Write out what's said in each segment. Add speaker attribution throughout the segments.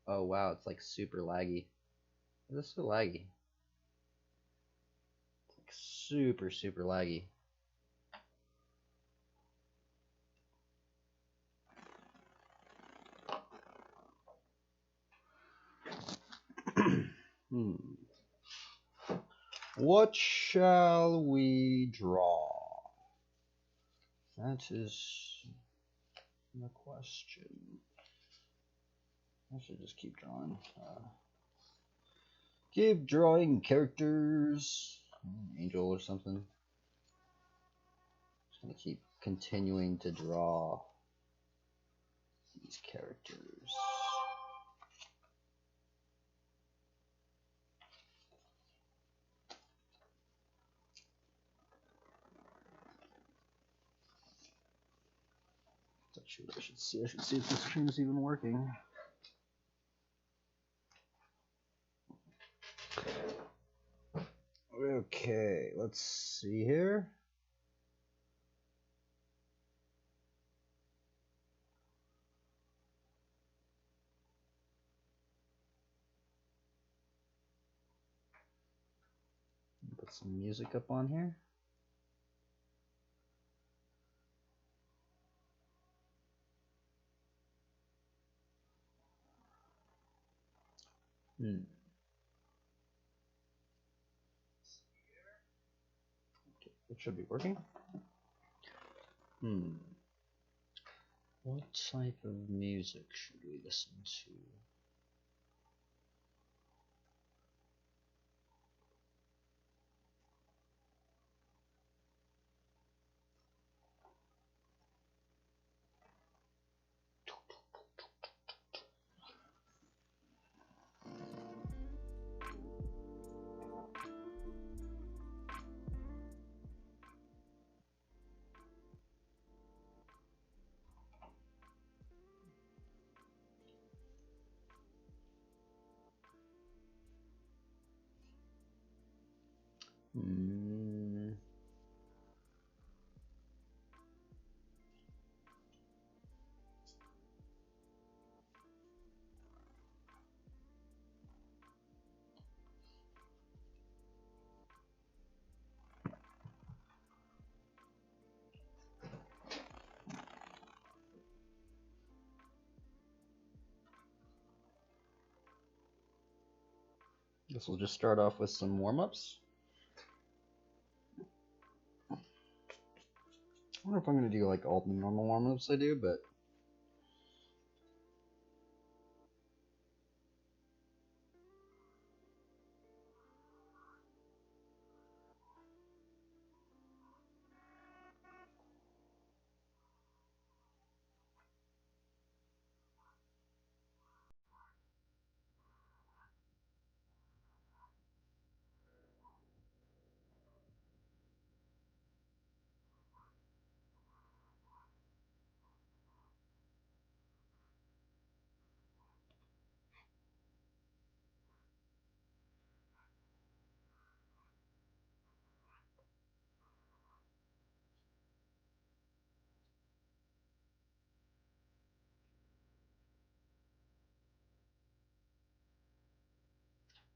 Speaker 1: Oh wow, it's like super laggy. This is so laggy. It's like super laggy. Hmm. What shall we draw? That is the question. I should just keep drawing. Keep drawing characters. Angel or something. Just gonna keep continuing to draw these characters. I should see if this stream is even working. Okay, let's see here. Put some music up on here. Okay, it should be working. What type of music should we listen to? Guess we'll just start off with some warm-ups. I wonder if I'm gonna do like all the normal warm-ups I do, but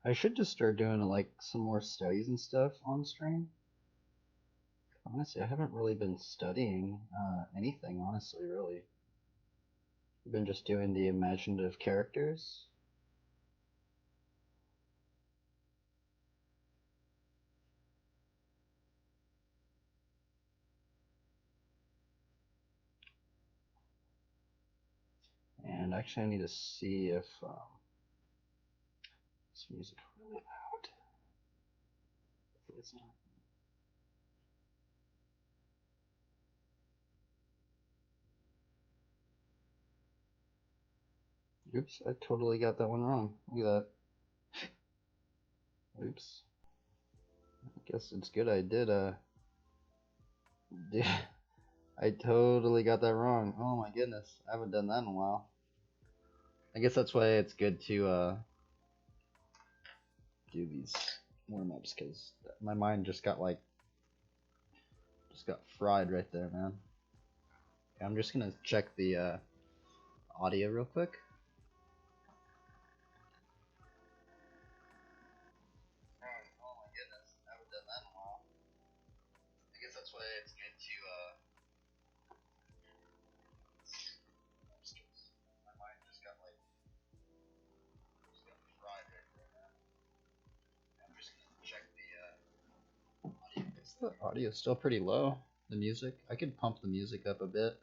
Speaker 1: I should just start doing like some more studies and stuff on stream. Honestly, I haven't really been studying anything, honestly, really. I've been just doing the imaginative characters. And actually, I need to see if this music is really loud. Hopefully it's not. Oops, I totally got that one wrong. Look at that. Oops. I guess it's good I did, I totally got that wrong. Oh my goodness, I haven't done that in a while. I guess that's why it's good to, do these warm-ups, because my mind just got fried right there, man. Okay, I'm just gonna check the, audio real quick. The audio is still pretty low. The music, I could pump the music up a bit.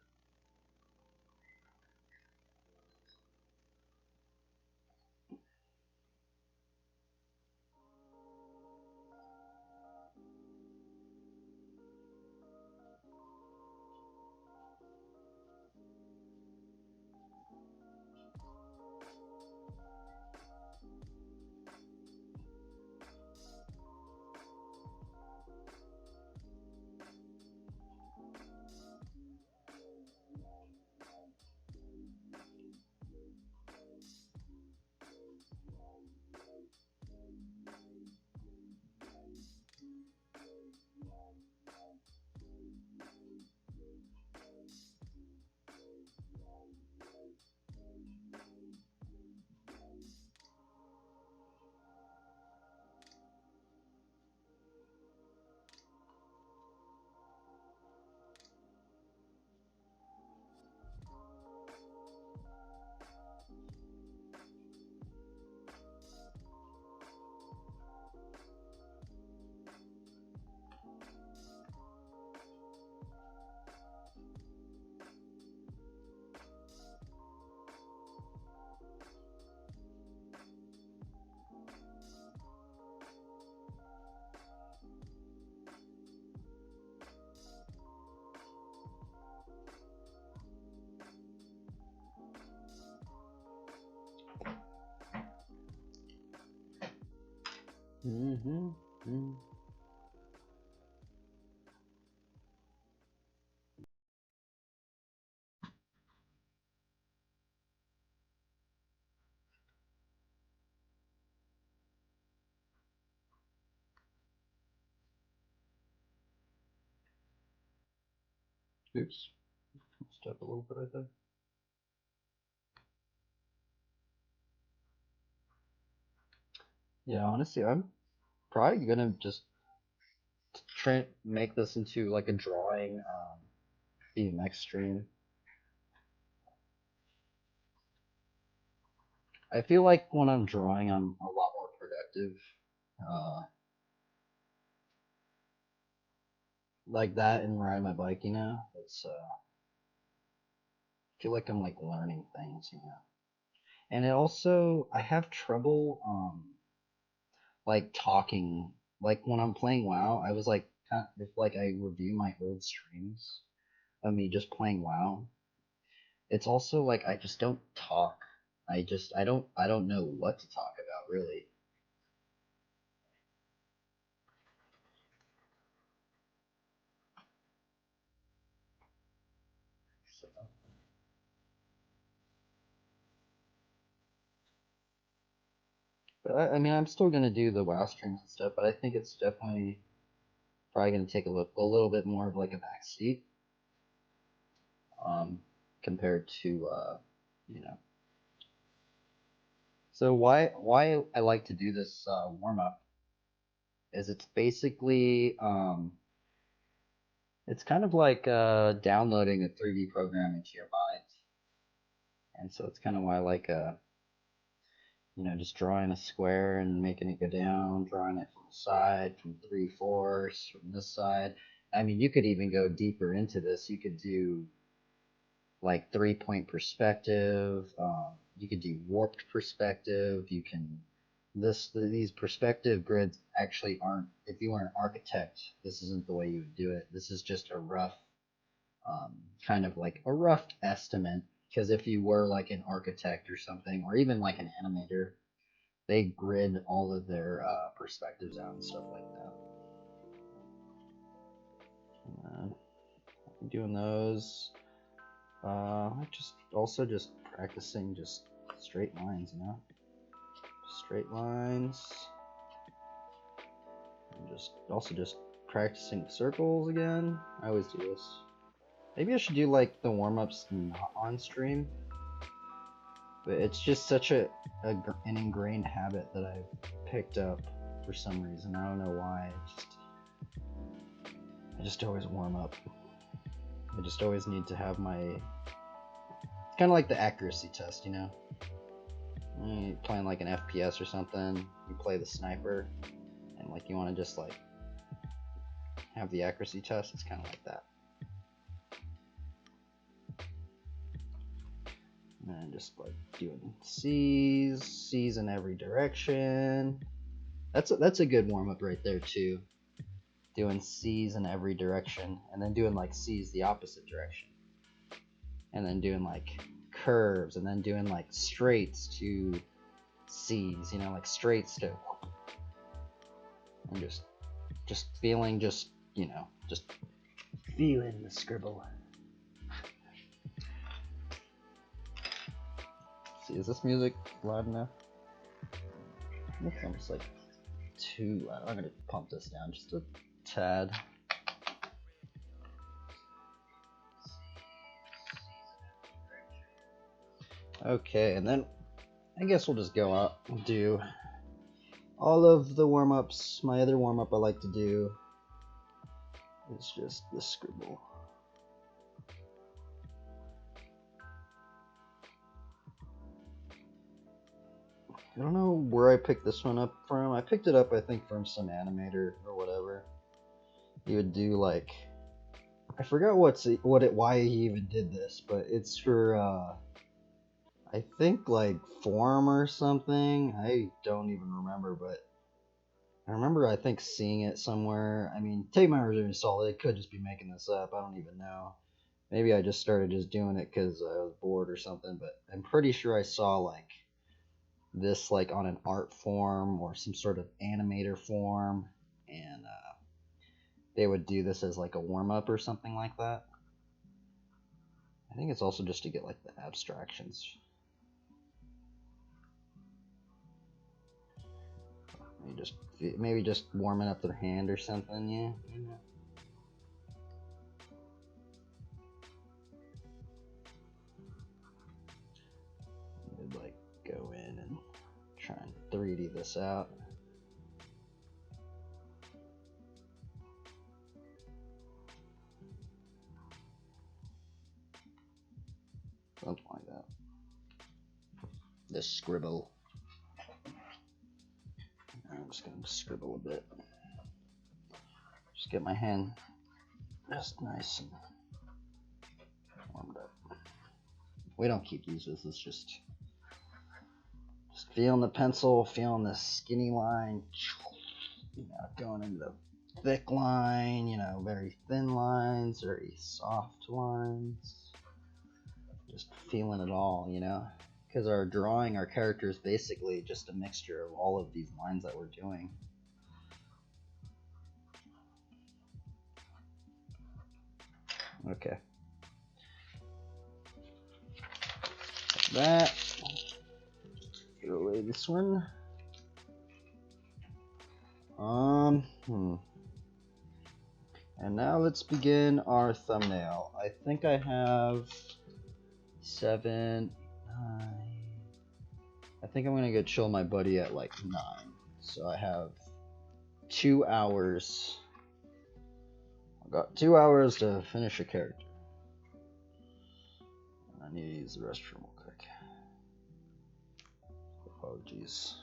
Speaker 1: Oops. Step a little bit right there. Yeah, honestly, I'm probably gonna just make this into like a drawing BMX stream. I feel like when I'm drawing, I'm a lot more productive. Uh, like that and riding my bike, you know. It's I feel like I'm like learning things, you know. And it also I have trouble like talking. Like when I'm playing WoW, I was like kind of, if like I review my old streams of me just playing WoW, it's also like I just don't talk. I don't know what to talk about really. So, but I mean, I'm still gonna do the WoW streams and stuff, but I think it's definitely probably gonna take a little bit more of like a backseat, um, compared to you know. So why I like to do this warm up is it's basically it's kind of like downloading a 3D program into your mind, and so it's kind of why I like just drawing a square and making it go down, drawing it from the side, from 3/4, from this side. I mean, you could even go deeper into this. You could do like 3-point perspective. You could do warped perspective. You can these perspective grids actually aren't. If you were an architect, this isn't the way you would do it. This is just a rough, kind of like a rough estimate. Because if you were like an architect or something, or even like an animator, they grid all of their perspectives out and stuff like that. Doing those. Just practicing just straight lines, you know, straight lines, and just practicing circles again. I always do this. Maybe I should do like the warm ups not on stream, but it's just such an ingrained habit that I've picked up for some reason. I don't know why. I just always warm up. I just always need to have my. It's kind of like the accuracy test, you know. You're playing like an FPS or something. You play the sniper, and like you want to just like have the accuracy test. It's kind of like that. And just like doing C's in every direction. That's a good warm up right there too. Doing C's in every direction, and then doing like C's the opposite direction, and then doing like curves, and then doing like straights to C's, you know, like straights to, and just feeling, just you know, just feeling the scribble. See, is this music loud enough? It's almost like too loud. I'm gonna pump this down just a tad. Okay, and then I guess we'll just go out and do all of the warm-ups. My other warm-up I like to do is just the scribble. I don't know where I picked this one up from. I picked it up, I think, from some animator or whatever. He would do like, I forgot why he even did this, but it's for I think like Form or something. I don't even remember, but I remember I think seeing it somewhere. I mean, take my word as solid. It could just be making this up. I don't even know. Maybe I just started just doing it because I was bored or something. But I'm pretty sure I saw like this like on an art form or some sort of animator form, and they would do this as like a warm up or something like that. I think it's also just to get like the abstractions. Maybe just warming up their hand or something, yeah. I'd like go in and try and 3D this out. Something like that. The scribble. I'm just gonna scribble a bit. Just get my hand just nice and warmed up. We don't keep these. This is just feeling the pencil, feeling the skinny line, you know, going into the thick line, you know, very thin lines, very soft lines. Just feeling it all, you know, because our character is basically just a mixture of all of these lines that we're doing. Okay. That. Throw away this one. And now let's begin our thumbnail. I think I have 7, 9. I think I'm gonna go chill my buddy at like 9. So I have 2 hours. I've got 2 hours to finish a character. I need to use the restroom real quick. Apologies.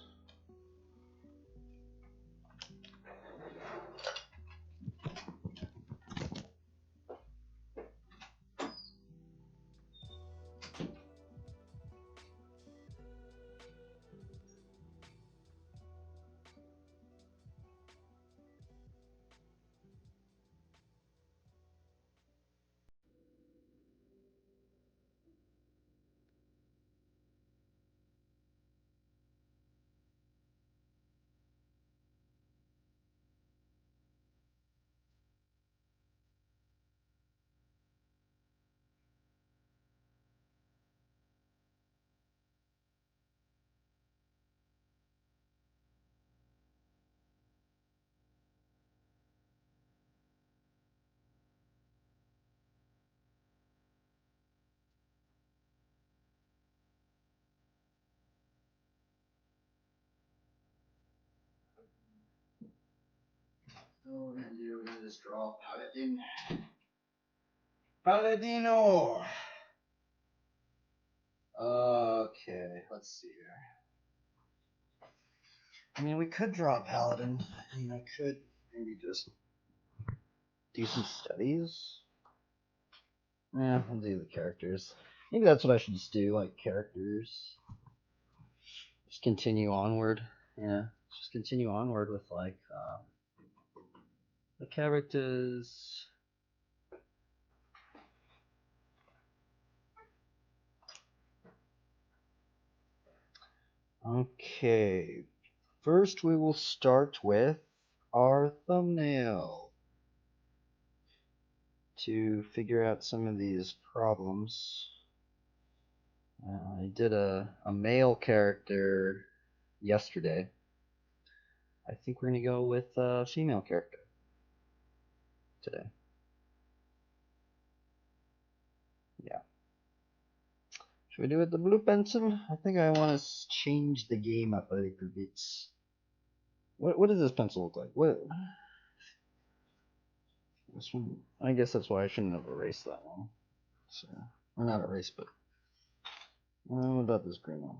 Speaker 1: what we're gonna do, we're gonna just draw Paladin. Paladino! Okay, let's see here. I mean, we could draw a Paladin. I mean, I could maybe just do some studies. Yeah, I'll do the characters. Maybe that's what I should just do, like characters. Just continue onward. Yeah, just continue onward with like the characters. Okay, first we will start with our thumbnail to figure out some of these problems. I did a male character yesterday. I think we're going to go with a female character today. Yeah. Should we do it with the blue pencil? I think I want to change the game up a little bit. What does this pencil look like? What? This one. I guess that's why I shouldn't have erased that one. So, or not erased, but what about this green one?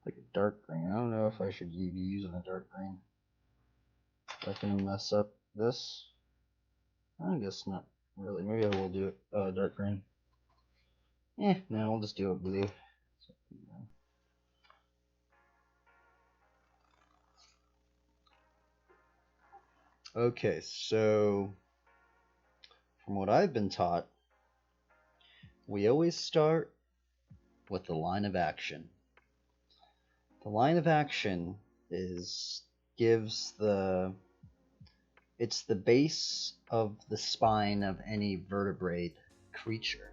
Speaker 1: Like a dark green. I don't know if I should be using a dark green. Is that gonna mess up this? I guess not really. Maybe I will do it dark green. No, I'll just do it blue. Okay, so from what I've been taught, we always start with the line of action. The line of action it's the base of the spine of any vertebrate creature.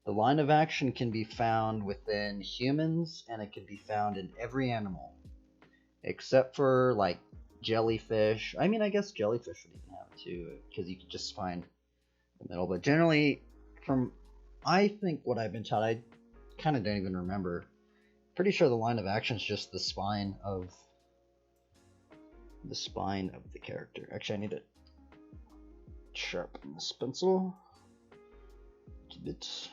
Speaker 1: The line of action can be found within humans, and it can be found in every animal, except for like jellyfish. I mean, I guess jellyfish would even have it too, because you could just find the middle. But generally, I think what I've been taught, I kind of don't even remember. Pretty sure the line of action is just the spine of the character. Actually, I need to sharpen this pencil a bit.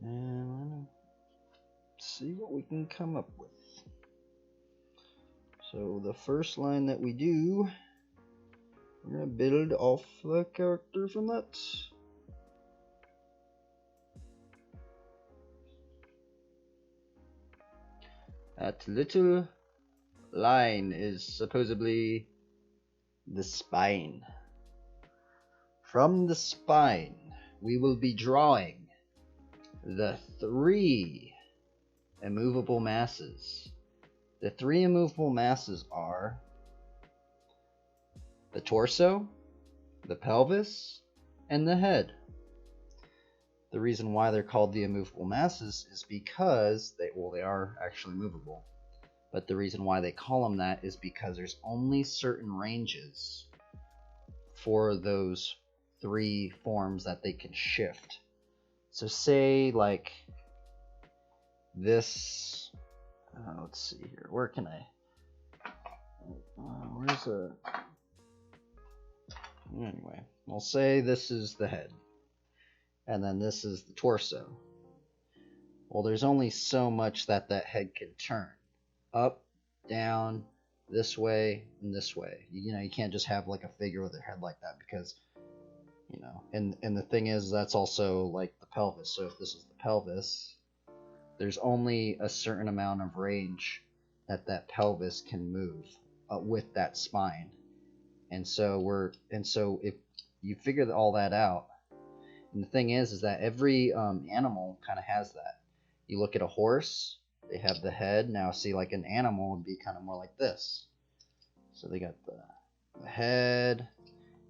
Speaker 1: And see what we can come up with. So the first line that we do, we're going to build off the character from that. That little line is supposedly the spine. From the spine, we will be drawing the 3 immovable masses. The 3 immovable masses are the torso, the pelvis, and the head. The reason why they're called the immovable masses is because they are actually movable. But the reason why they call them that is because there's only certain ranges for those 3 forms that they can shift. So say like this, let's see here, where can I, anyway, I'll say this is the head, and then this is the torso. Well, there's only so much that head can turn. Up, down, this way, and this way. You can't just have like a figure with a head like that because, and the thing is, that's also like the pelvis. So if this is the pelvis, there's only a certain amount of range that pelvis can move with that spine. And so if you figure all that out, and the thing is that every animal kind of has that. You look at a horse, they have the head. Now see, like an animal would be kind of more like this. So they got the head,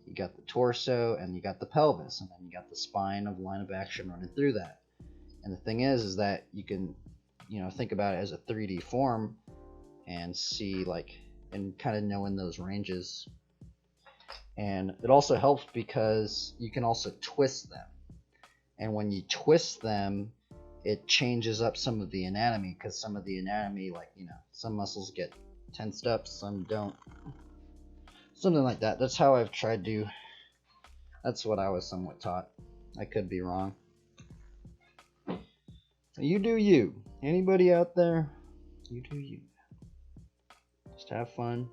Speaker 1: you got the torso, and you got the pelvis, and then you got the spine of line of action running through that. And the thing is that you can, think about it as a 3D form and see and kind of know in those ranges. And it also helps because you can also twist them. And when you twist them, it changes up some of the anatomy, because some of the anatomy, like, some muscles get tensed up, some don't. Something like that. That's how I've tried to. That's what I was somewhat taught. I could be wrong. You do you. Anybody out there, you do you. Just have fun.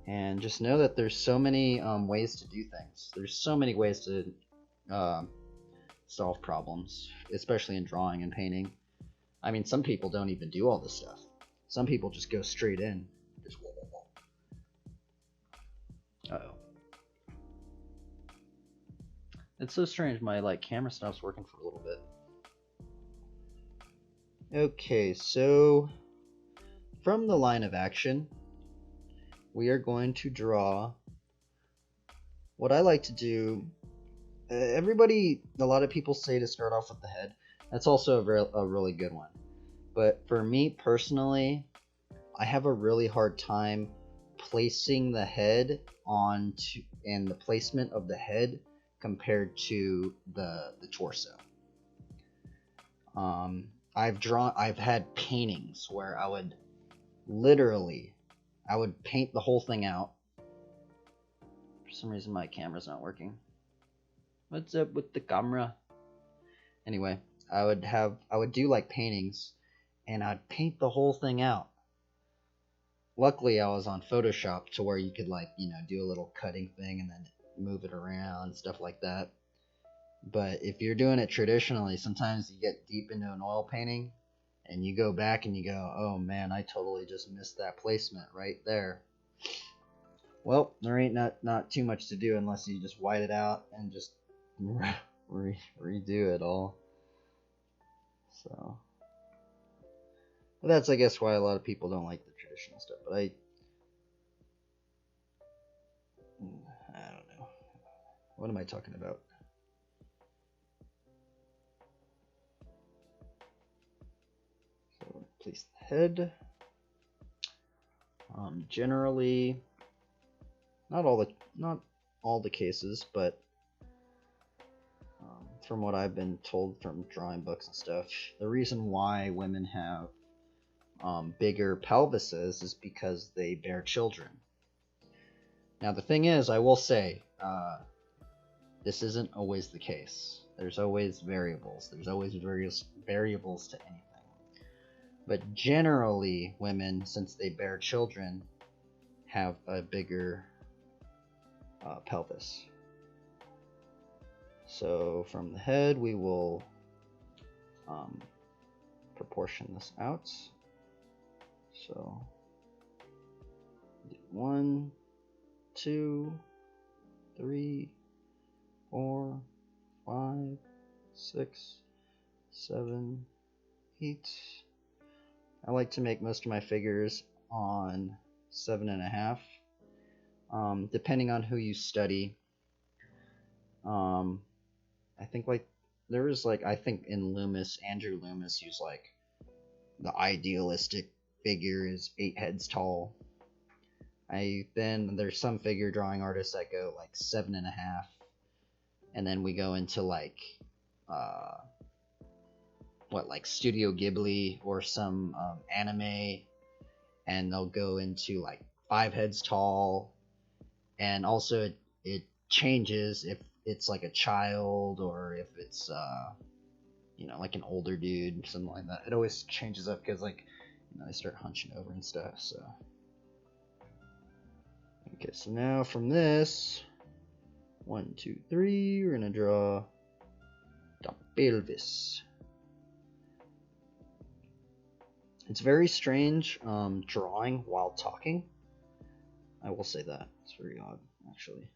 Speaker 1: And just know that there's so many ways to do things. There's so many ways to solve problems, especially in drawing and painting. I mean, some people don't even do all this stuff. Some people just go straight in. Just whoa, whoa, whoa. Uh-oh. It's so strange, my camera stops working for a little bit. Okay, so from the line of action, we are going to draw what I like to do. A lot of people say to start off with the head. That's also a really good one. But for me personally, I have a really hard time placing the head and the placement of the head compared to the torso. I've had paintings where I would paint the whole thing out. For some reason my camera's not working. What's up with the camera? Anyway, I would do paintings, and I'd paint the whole thing out. Luckily, I was on Photoshop to where you could do a little cutting thing and then move it around, stuff like that. But if you're doing it traditionally, sometimes you get deep into an oil painting and you go back and you go, oh man, I totally just missed that placement right there. Well, there ain't not too much to do unless you just white it out and just redo it all. So, but that's, I guess, why a lot of people don't like the traditional stuff. But I don't know. What am I talking about? So, place the head. Generally, not all the cases, but from what I've been told from drawing books and stuff, the reason why women have bigger pelvises is because they bear children. Now the thing is, I will say, this isn't always the case. There's always variables. There's always various variables to anything. But generally, women, since they bear children, have a bigger pelvis. So from the head, we will proportion this out. So 1, 2, 3, 4, 5, 6, 7, 8. I like to make most of my figures on 7.5. Depending on who you study. I think there was I think in Loomis, Andrew Loomis used the idealistic figure is 8 heads tall. Then there's some figure drawing artists that go 7.5, and then we go into Studio Ghibli or some anime, and they'll go into 5 heads tall, and also it changes if it's a child or if it's an older dude, something like that. It always changes up because they start hunching over and stuff. So okay, so now from this 1, 2, 3, we're gonna draw the pelvis. It's very strange drawing while talking. I will say that. It's very odd, actually.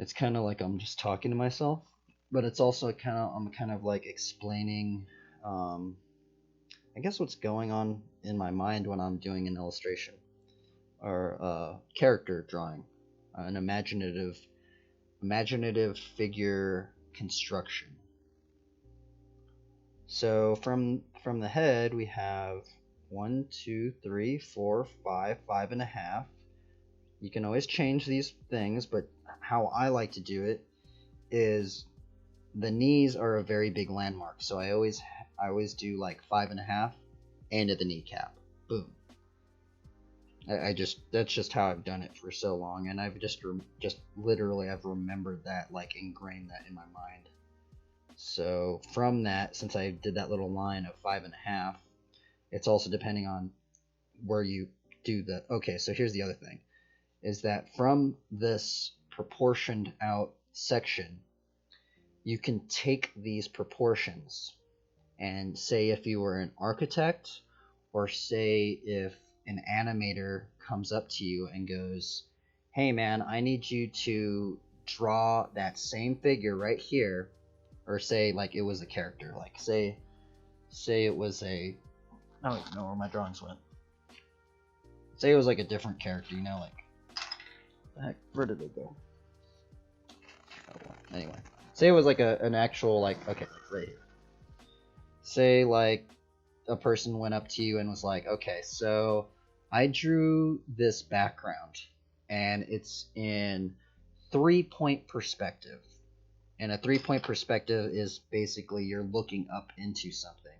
Speaker 1: It's kind of like I'm just talking to myself, but it's also I'm kind of explaining, I guess, what's going on in my mind when I'm doing an illustration or character drawing, an imaginative figure construction. So from the head, we have 1, 2, 3, 4, 5, 5.5. You can always change these things, but how I like to do it is the knees are a very big landmark. So I always do like 5.5 and at the kneecap. Boom. I just that's just how I've done it for so long, and I've just literally I've remembered that, like ingrained that in my mind. So from that, since I did that little line of 5.5, it's also depending on where you do the. Okay, so here's the other thing: is that from this proportioned out section, you can take these proportions and say if you were an architect, or say if an animator comes up to you and goes, hey man, I need you to draw that same figure right here, or say like it was a character, like say it was a, I don't even know where my drawings went. Say it was like a different character, like, the heck, where did it go? Oh, well, anyway, say it was like an actual, like, okay, right here. Say like a person went up to you and was like, okay, so I drew this background and it's in 3-point perspective. And a 3-point perspective is basically you're looking up into something.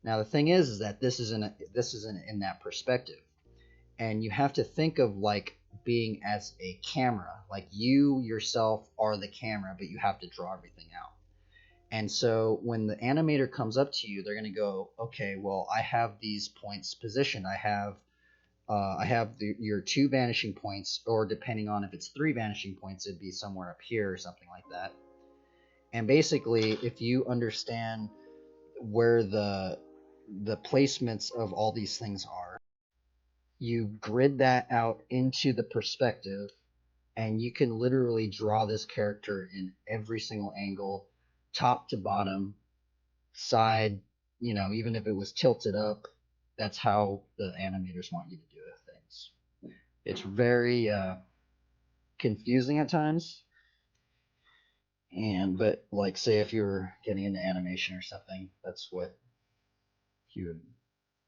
Speaker 1: Now the thing is that this isn't in that perspective. And you have to think of like being as a camera, like you yourself are the camera, but you have to draw everything out. And so when the animator comes up to you, they're going to go, okay, well, I have these points positioned. I have your 2 vanishing points, or depending on if it's 3 vanishing points, it'd be somewhere up here or something like that. And basically, if you understand where the placements of all these things are, you grid that out into the perspective, and you can literally draw this character in every single angle, top to bottom, side, even if it was tilted up. That's how the animators want you to do things. It's very confusing at times, but like say if you were getting into animation or something, that's what you would,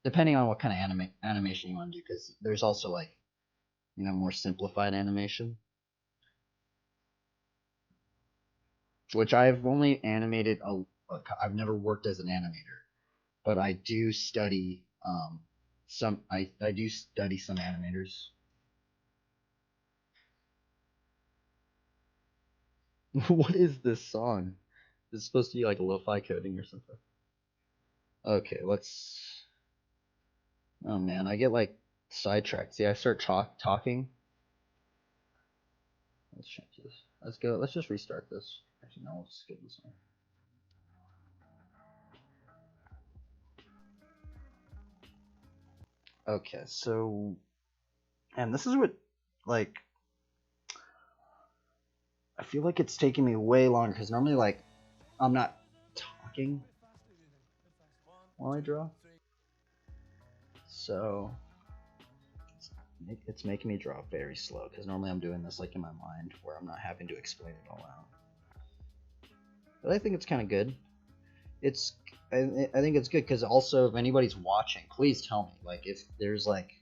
Speaker 1: depending on what kind of animation you want to do, because there's also like more simplified animation, which I've only animated I've never worked as an animator, but I do study I do study some animators. What is this song? Is it supposed to be like a lo-fi coding or something? Okay, let's. Oh man, I get like sidetracked. See, I start talking. Let's change this. Let's go. Let's just restart this. Actually, no, let's skip this one. Okay, so, and this is what, like, I feel like it's taking me way longer because normally, like, I'm not talking while I draw. So, it's making me draw very slow because normally I'm doing this, like, in my mind where I'm not having to explain it all out. But I think it's kind of good. I think it's good because also if anybody's watching, please tell me, like, if there's like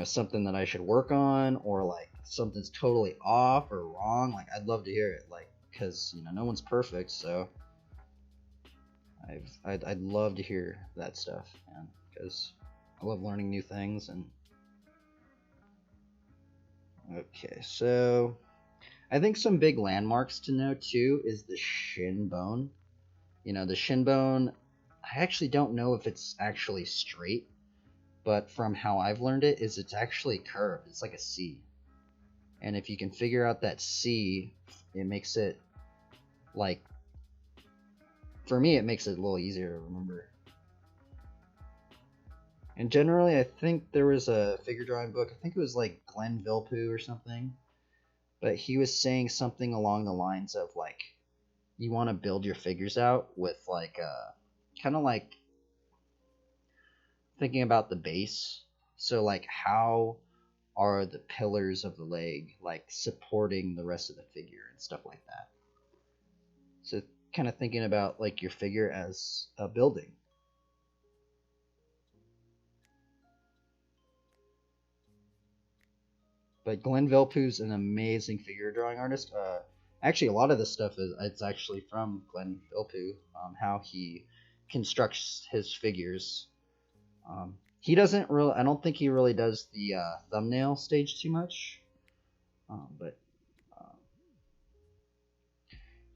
Speaker 1: something that I should work on, or like something's totally off or wrong. Like, I'd love to hear it, like, because no one's perfect, so I'd love to hear that stuff, man, because I love learning new things. And okay, so I think some big landmarks to know too is the shin bone. The shin bone, I actually don't know if it's actually straight, but from how I've learned it is it's actually curved. It's like a C. And if you can figure out that C, it makes it, like, for me, it makes it a little easier to remember. And generally, I think there was a figure drawing book. I think it was like Glenn Vilppu or something. But he was saying something along the lines of, like, you want to build your figures out with, like, kind of like thinking about the base. So, like, how are the pillars of the leg, like, supporting the rest of the figure and stuff like that. So kind of thinking about, like, your figure as a building. But Glenn Vilppu's an amazing figure drawing artist. Actually, a lot of this stuff it's actually from Glenn Vilppu. How he constructs his figures. He doesn't really. I don't think he really does the thumbnail stage too much. But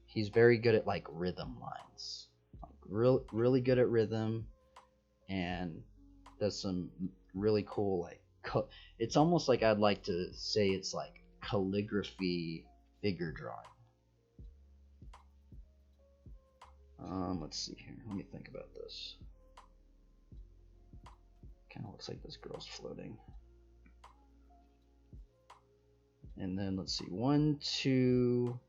Speaker 1: he's very good at like rhythm lines. Really good at rhythm, and does some really cool like. It's almost like I'd like to say it's like calligraphy figure drawing. Let's see here. Let me think about this. Kind of looks like this girl's floating. And then let's see, 1, 2.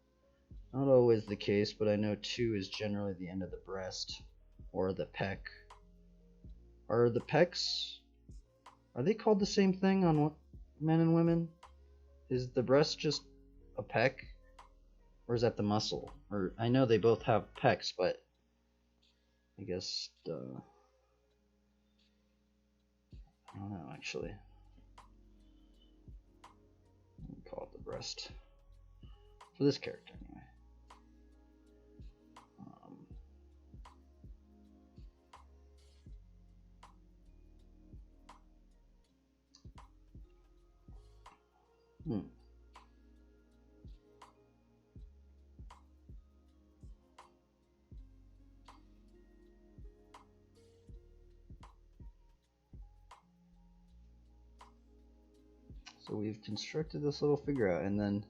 Speaker 1: Not always the case, but I know 2 is generally the end of the breast or the pec. Are the pecs? Are they called the same thing on men and women? Is the breast just a pec, or is that the muscle? Or I know they both have pecs, but I guess I don't know actually. We'll call it the breast for this character anyway. So we've constructed this little figure out, and then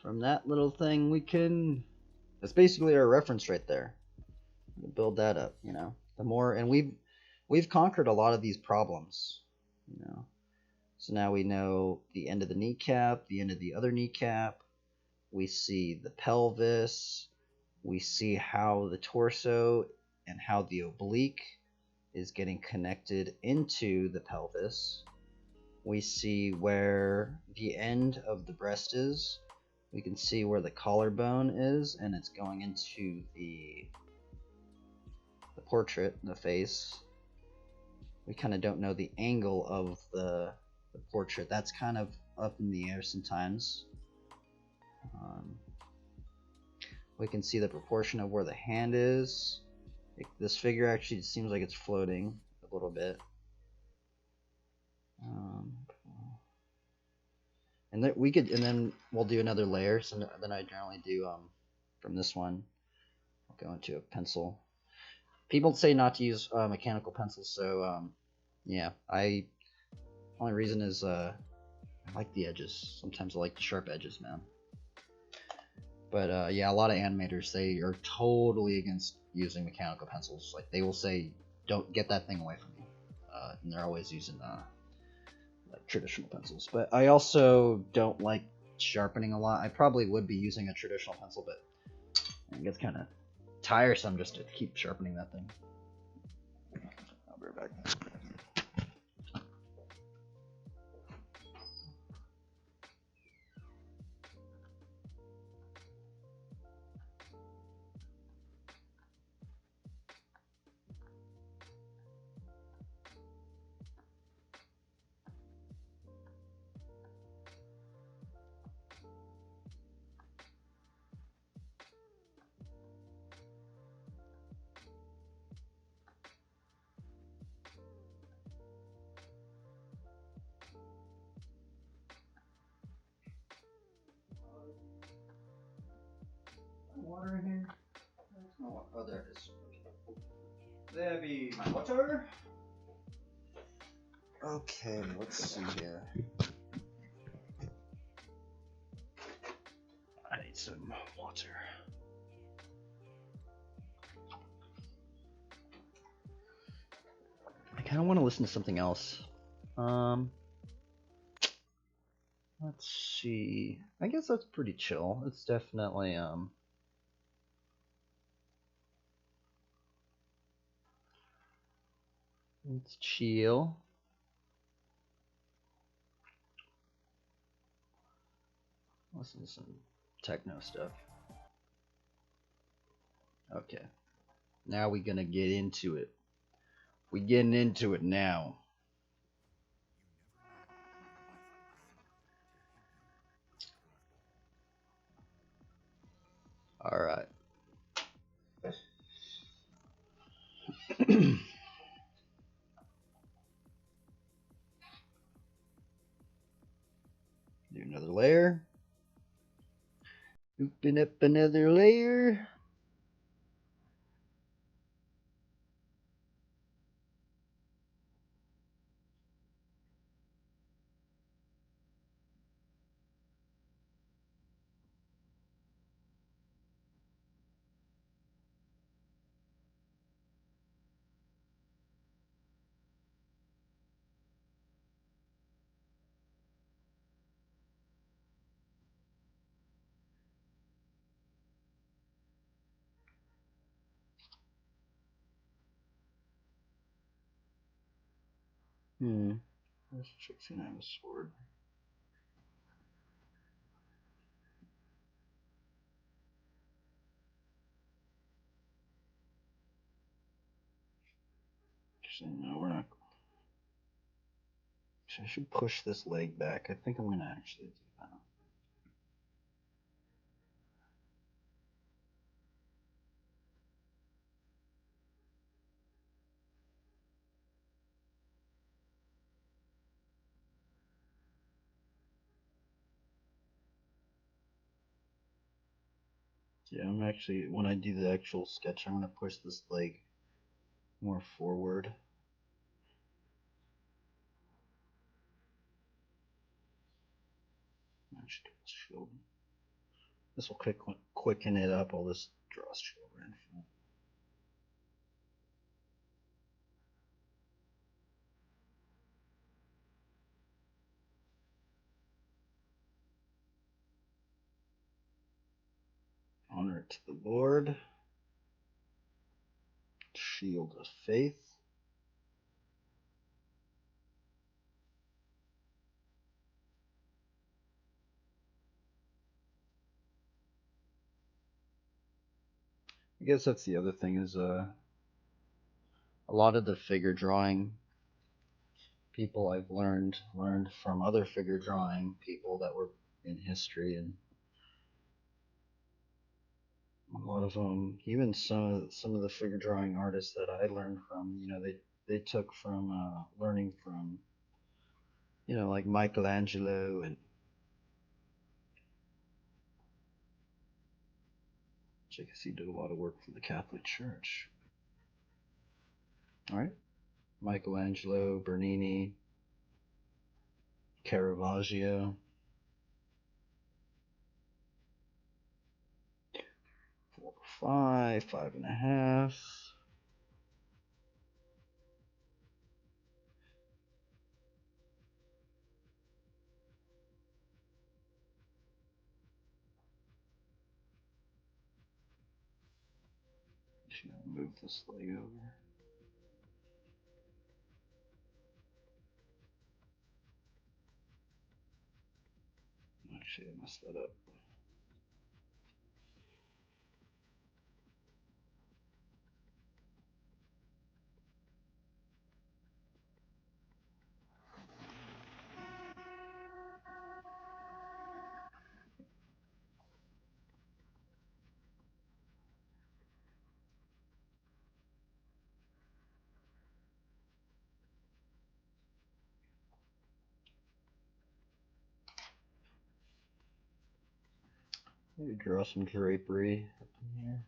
Speaker 1: from that little thing we can, that's basically our reference right there. We'll build that up, you know. The more, and we've conquered a lot of these problems, you know. So now we know the end of the kneecap, the end of the other kneecap. We see the pelvis. We see how the torso and how the oblique is getting connected into the pelvis. We see where the end of the breast is. We can see where the collarbone is, and it's going into the portrait, the face. We kind of don't know the angle of the portrait. That's kind of up in the air sometimes. We can see the proportion of where the hand is. This figure actually seems like it's floating a little bit. And then we'll do another layer. So then I generally do from this one, I'll go into a pencil. People say not to use mechanical pencils, so yeah. Only reason is I like the edges. Sometimes I like the sharp edges, man. But yeah, a lot of animators, they are totally against using mechanical pencils. Like they will say, "Don't get that thing away from me," and they're always using like traditional pencils. But I also don't like sharpening a lot. I probably would be using a traditional pencil, but it gets kind of tiresome just to keep sharpening that thing. I'll be right back. Water in here? Oh, there it is. There be my water. Okay, let's see here. I need some water. I kind of want to listen to something else. Let's see. I guess that's pretty chill. It's definitely it's chill. Listen to some techno stuff. Okay. Now we're gonna get into it. We're getting into it now. another layer. Open up another layer. This chick's gonna have a sword. Actually, no, we're not. I should push this leg back. I think I'm gonna actually do that. Yeah, I'm actually, when I do the actual sketch, I'm gonna push this leg more forward. Actually, shield. This will quicken it up. I'll just draw a shield right in front. Honor to the Lord. Shield of faith. I guess that's the other thing is a lot of the figure drawing people I've learned from other figure drawing people that were in history, and a lot of them, even some of the figure drawing artists that I learned from, they took from learning from, like Michelangelo and which I guess he did a lot of work for the Catholic Church. All right, Michelangelo, Bernini, Caravaggio. 4, 5, 5.5. Should move this leg over. Actually, I messed that up. Maybe draw some drapery up in here.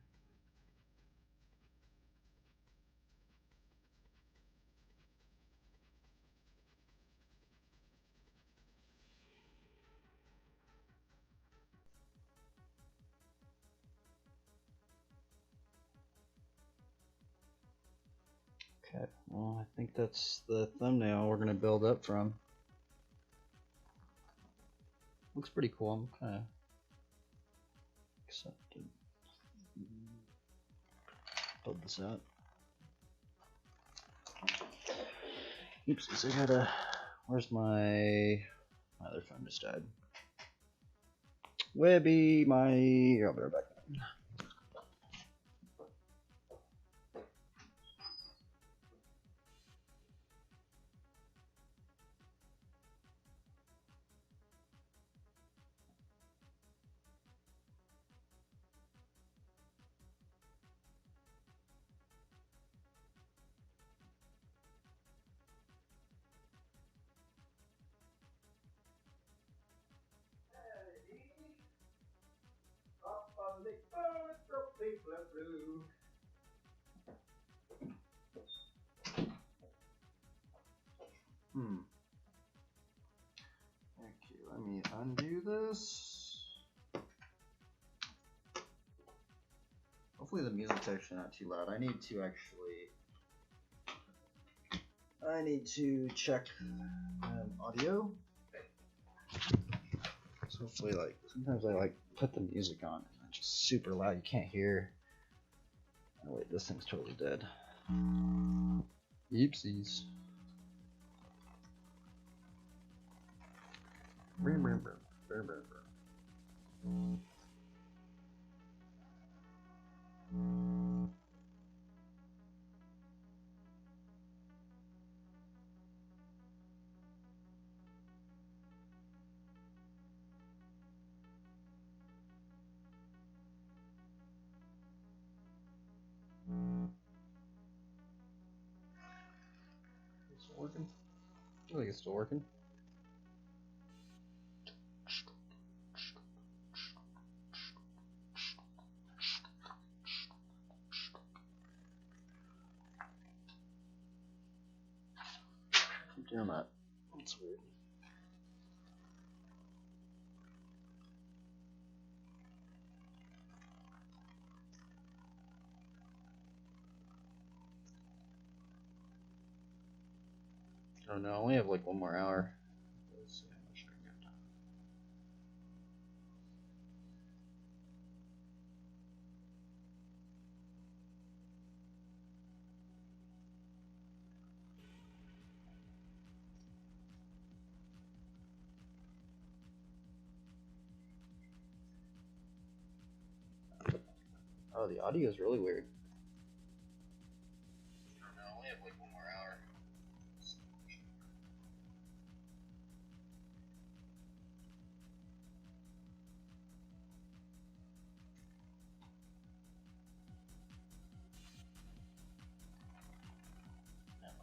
Speaker 1: Okay, well, I think that's the thumbnail we're going to build up from. Looks pretty cool. I'm kind of excited. Build this out. Oops, I gotta. Where's my other phone just died? Webby, I'll be right back. Okay, let me undo this. Hopefully the music's actually not too loud. I need to check audio. So hopefully, like, sometimes I put the music on and it's just super loud. You can't hear. Oh wait, this thing's totally dead. Oopsies. Is it working? I think it's still working. Keep doing that. That's weird. Oh no, I only have like 1 more hour. Let's see how much I can get. Oh, the audio is really weird. Oh no, I only have like 1 more hour.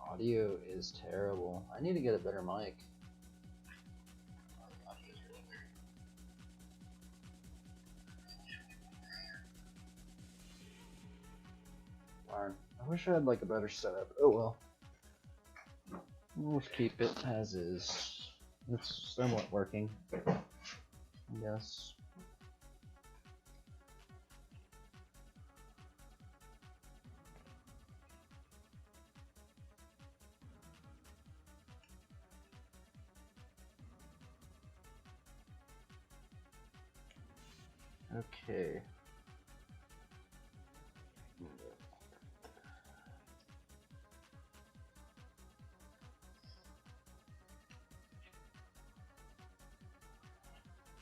Speaker 1: Audio is terrible. I need to get a better mic. Oh, the audio is really weird. Darn. I wish I had like a better setup. Oh well. We'll just keep it as is. It's somewhat working, I guess. Okay.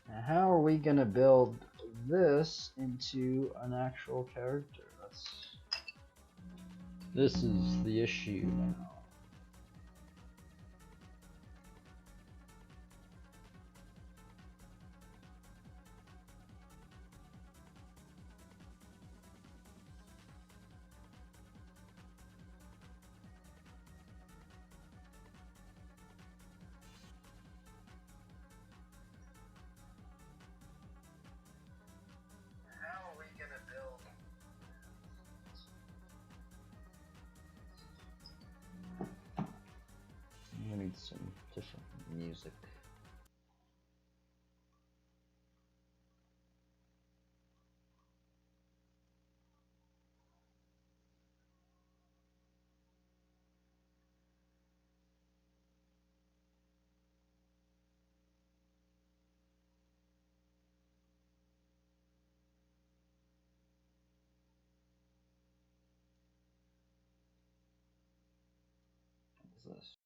Speaker 1: Now how are we gonna build this into an actual character? This is the issue now. I need some different music. What is this?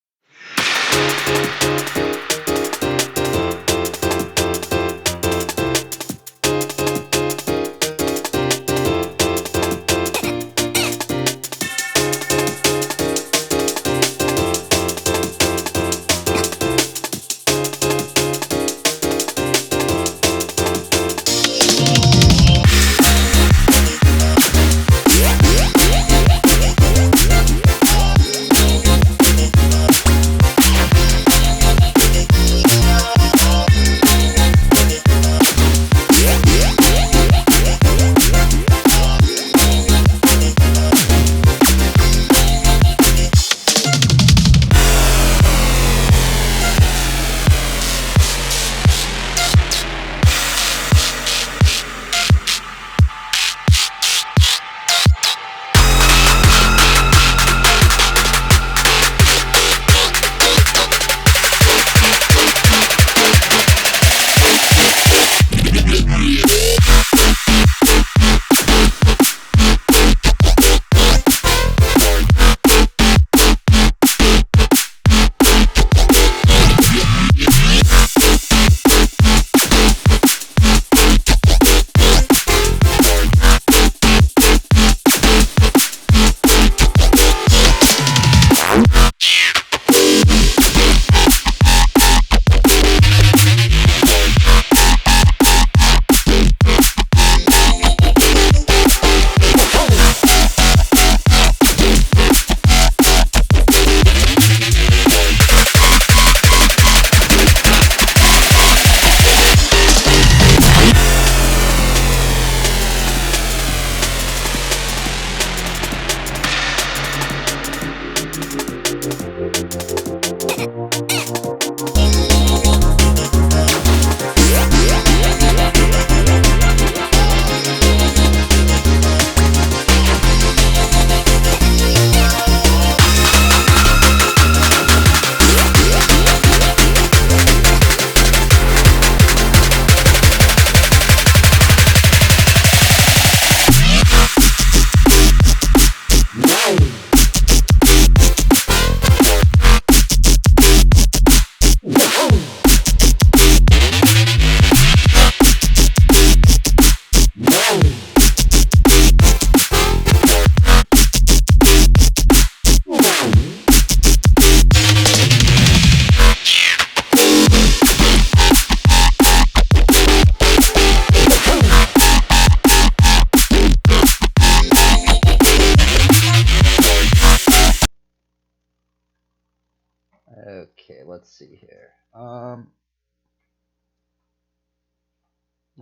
Speaker 1: let's see here. What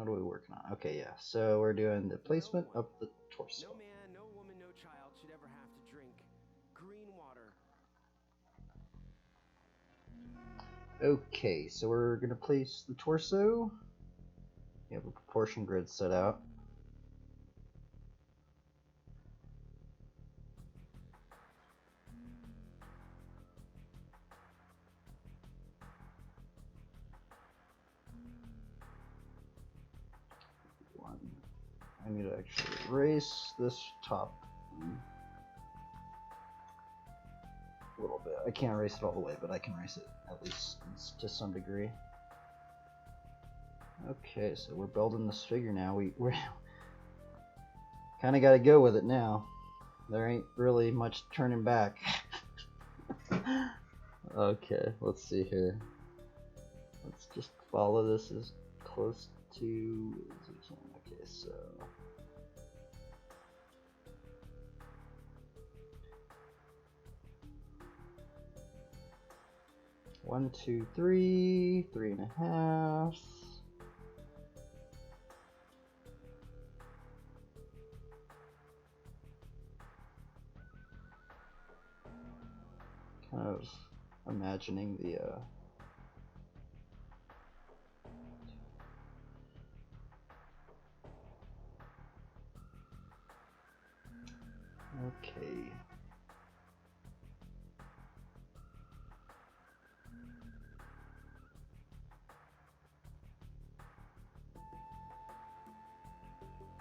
Speaker 1: are we working on? Okay, yeah. So we're doing the placement of the torso.
Speaker 2: No man, no woman, no child should ever have to drink green water.
Speaker 1: Okay, so we're gonna place the torso. We have a proportion grid set out. I need to actually erase this top a little bit. I can't erase it all the way, but I can erase it at least to some degree. Okay, so we're building this figure now. We're kind of got to go with it now. There ain't really much turning back. Okay, let's see here. Let's just follow this as close to as we can. Okay, so 1, 2, 3, 3.5. Kind of imagining the okay.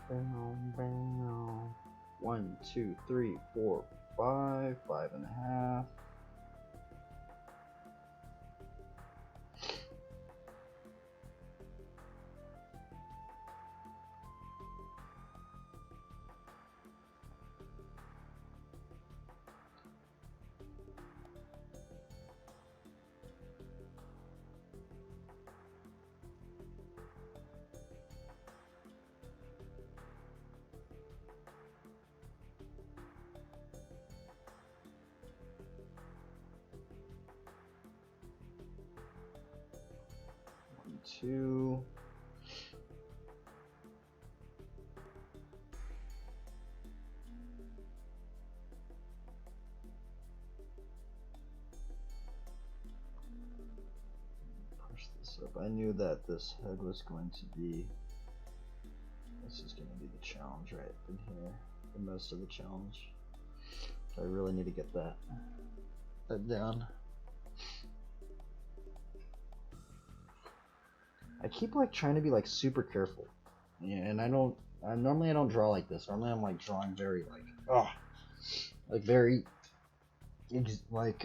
Speaker 1: Bam, bam. 1, 2, 3, 4, 5, 5.5. Two. Push this up. I knew that this head was going to be. This is going to be the challenge right in here. The most of the challenge. So I really need to get that down. I keep like trying to be like super careful, yeah, and I don't. Normally I don't draw like this. Normally I'm like drawing very like very, like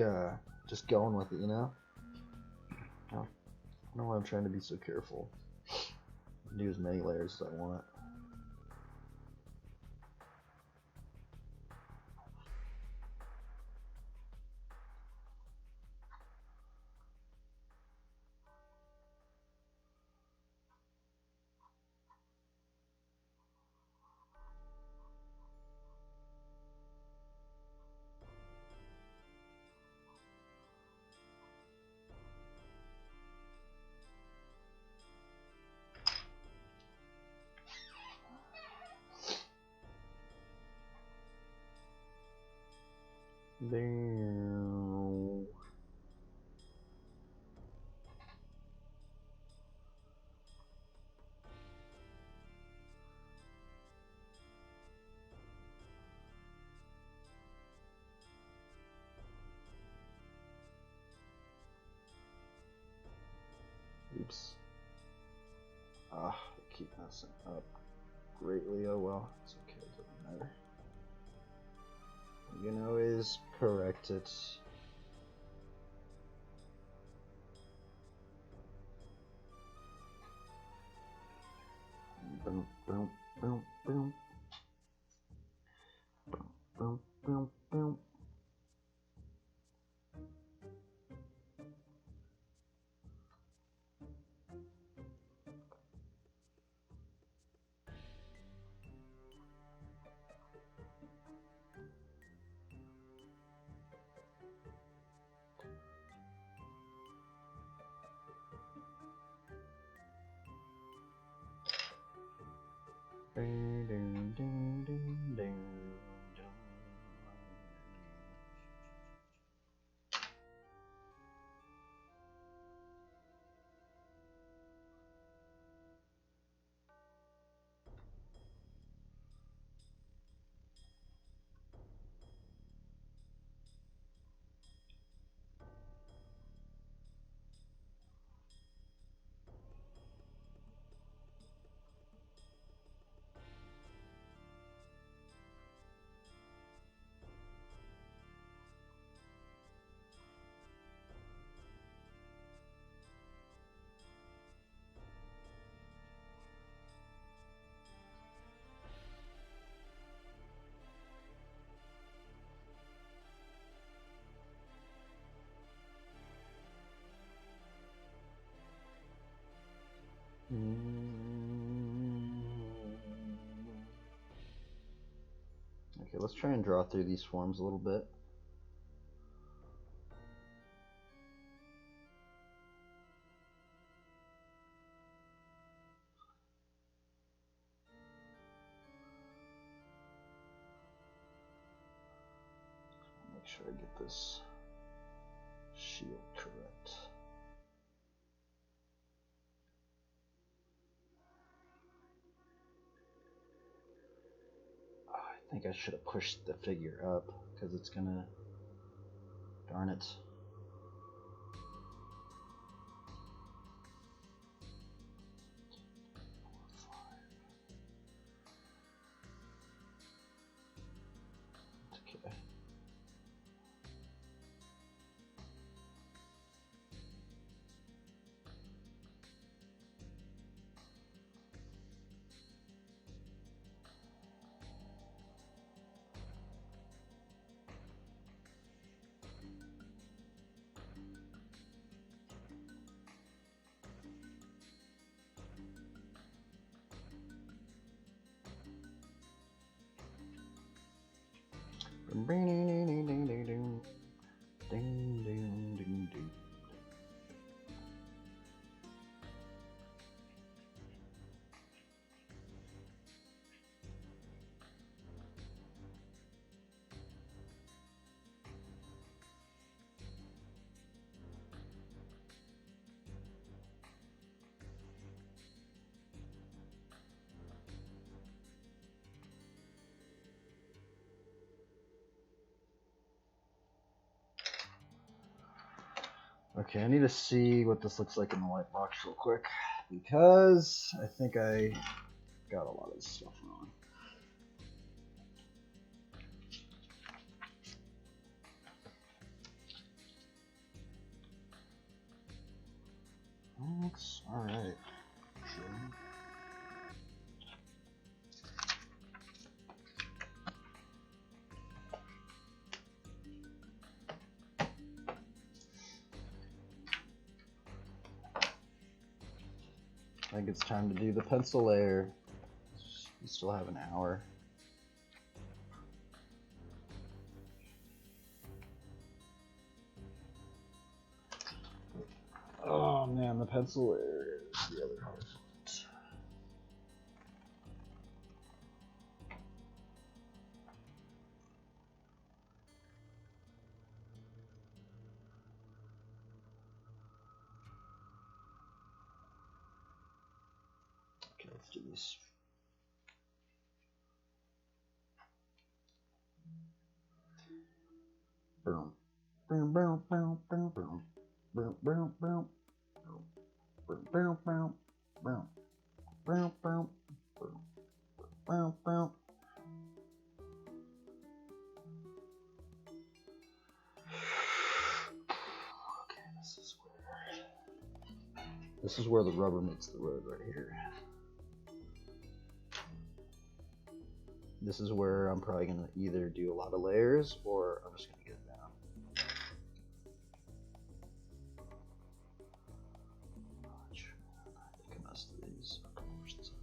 Speaker 1: just going with it, you know. I don't know why I'm trying to be so careful. Do as many layers as I want. Damn. Oops. I keep messing up greatly. Oh well, it's okay. It doesn't matter. You can always correct it. Boom, boom, boom, boom. Boom, boom, boom, boom. Okay, let's try and draw through these forms a little bit. Make sure I get this shield correct. I think I should have pushed the figure up because it's gonna, darn it. Okay. Okay, I need to see what this looks like in the white box real quick because I think I got a lot of stuff wrong. Thanks. All right. Sure. I think it's time to do the pencil layer. We still have an hour. Oh man, the pencil layer is the other hard part. Okay, let's do this. Boom. Boom, boom, boom, boom, boom. Boom, boom, boom. Boom, boom, boom, boom. Boom, boom, boom. Boom, boom. Okay, this is where the rubber meets the road right here. This is where I'm probably gonna either do a lot of layers or I'm just gonna get it down. I think I messed these proportions up.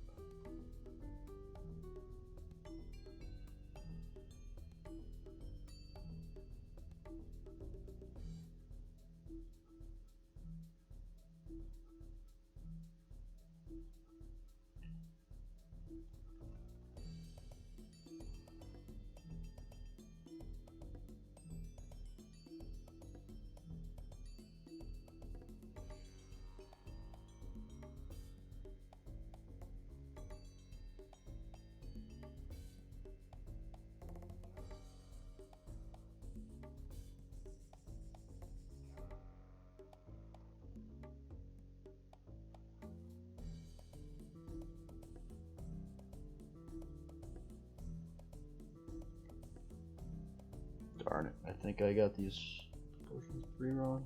Speaker 1: think I got these proportions pretty wrong.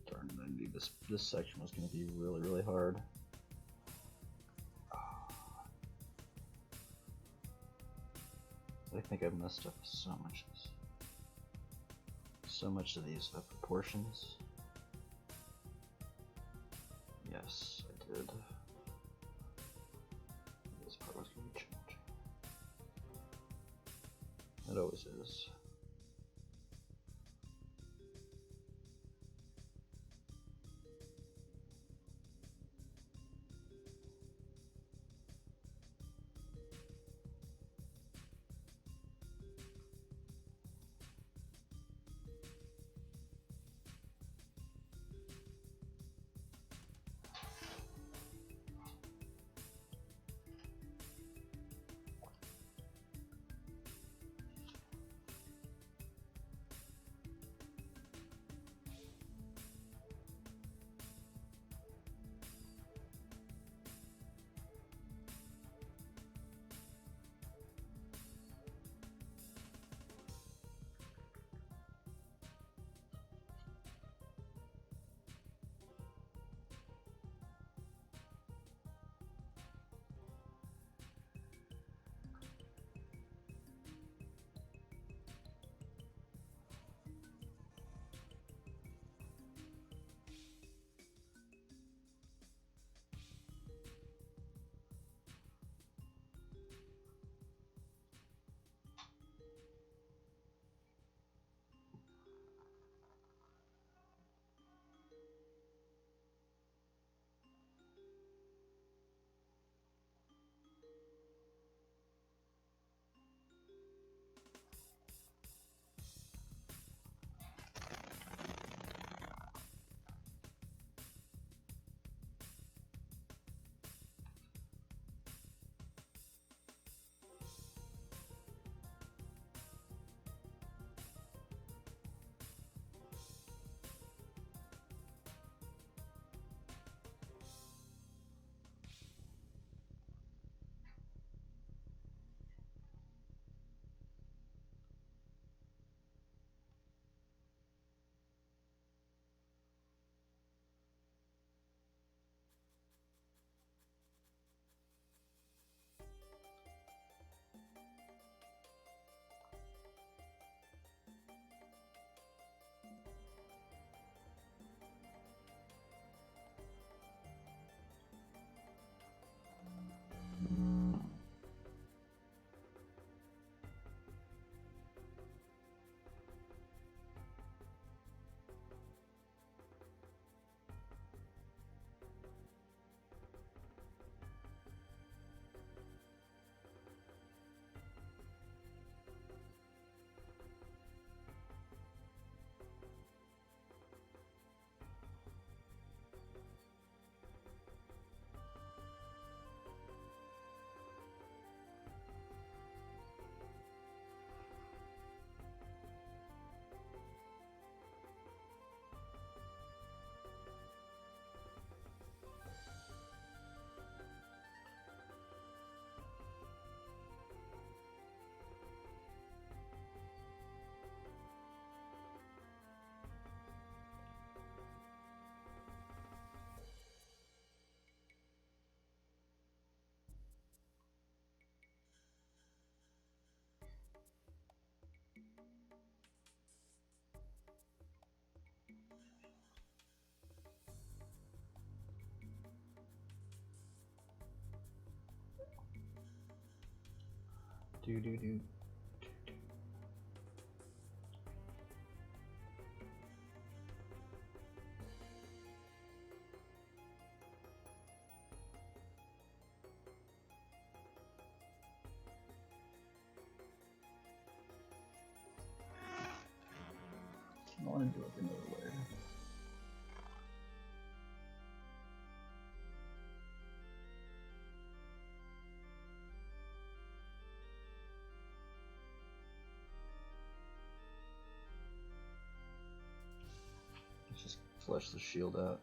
Speaker 1: Darn, I knew this section was going to be really hard. I think I've messed up so much of these proportions. Yes, I did. This part was going to change. It always is. Do do do. I want to do it another way. Let's just flush the shield out.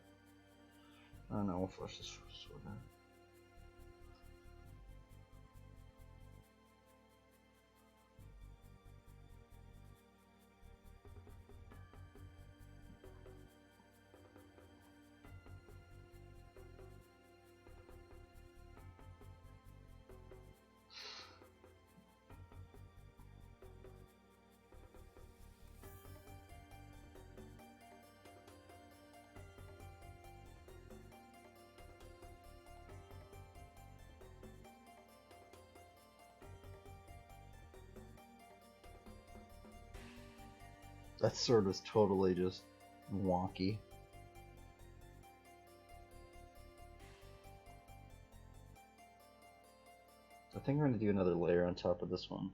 Speaker 1: Oh no, we'll flush this sword out. That sword was totally just wonky. I think we're going to do another layer on top of this one.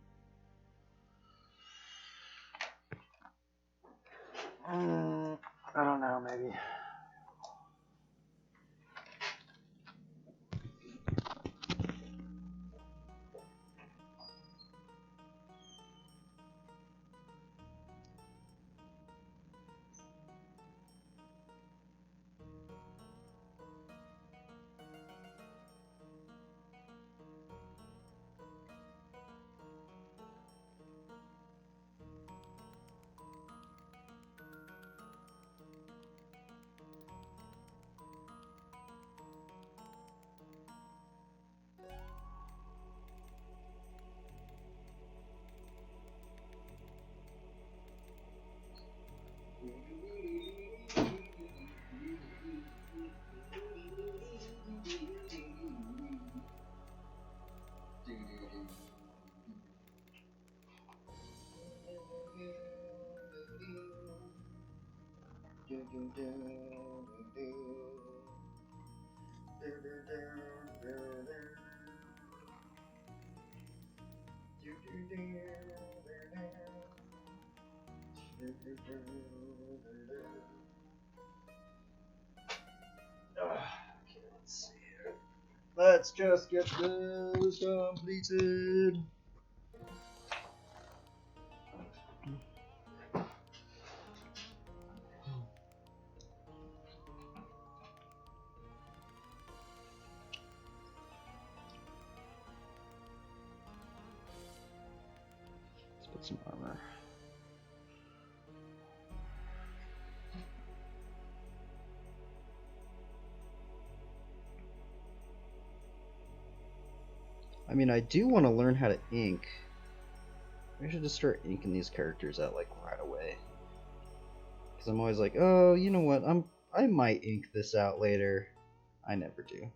Speaker 1: I don't know, maybe. Okay, let's see here. Let's just get this completed. Let's put some armor. I mean, I do want to learn how to ink. I should just start inking these characters out like right away. Because I'm always like, oh, you know what? I might ink this out later. I never do.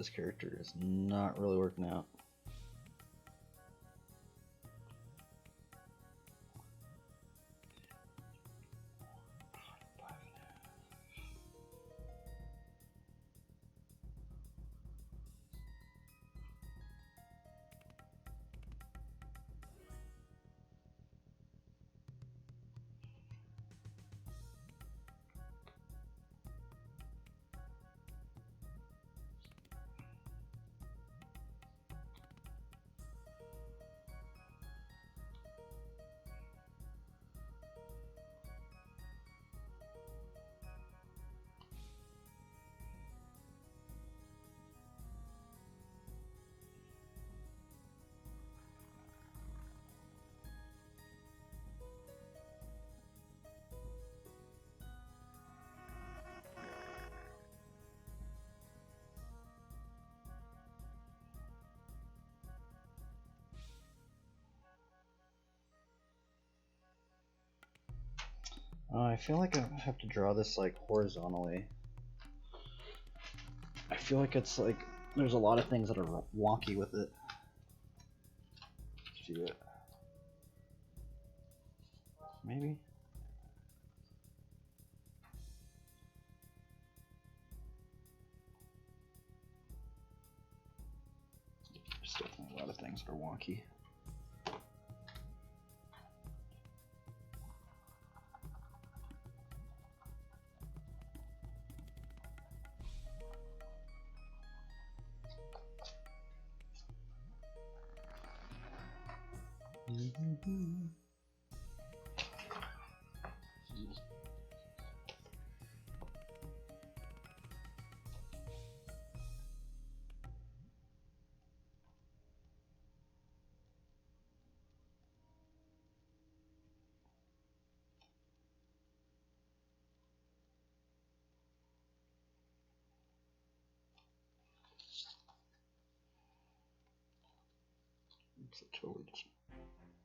Speaker 1: This character is not really working out. I feel like I have to draw this like horizontally. I feel like it's like there's a lot of things that are wonky with it. See it? Maybe. There's definitely a lot of things that are wonky. So totally just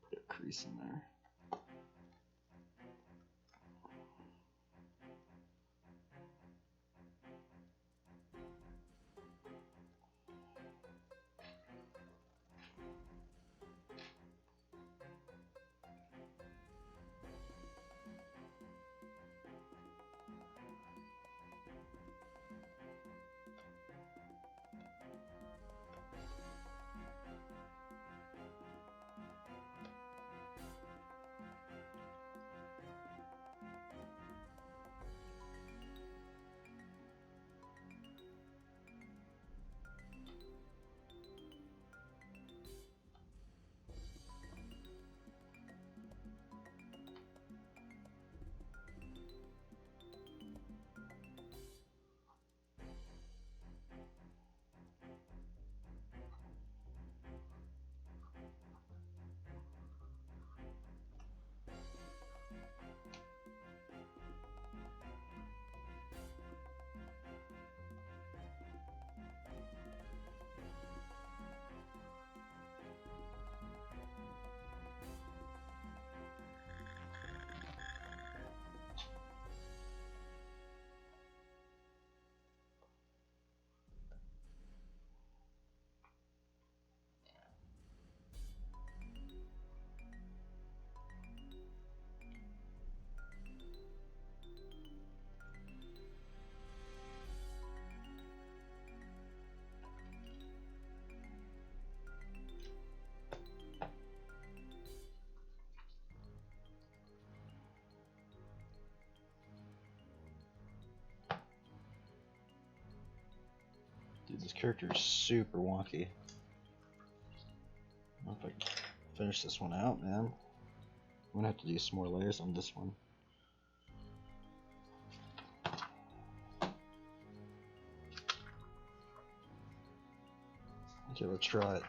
Speaker 1: put a crease in there. Dude, this character is super wonky. I don't know if I can finish this one out, man. I'm gonna have to do some more layers on this one. Okay, let's try it.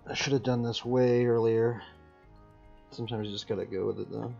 Speaker 1: I should have done this way earlier. Sometimes you just gotta go with it though.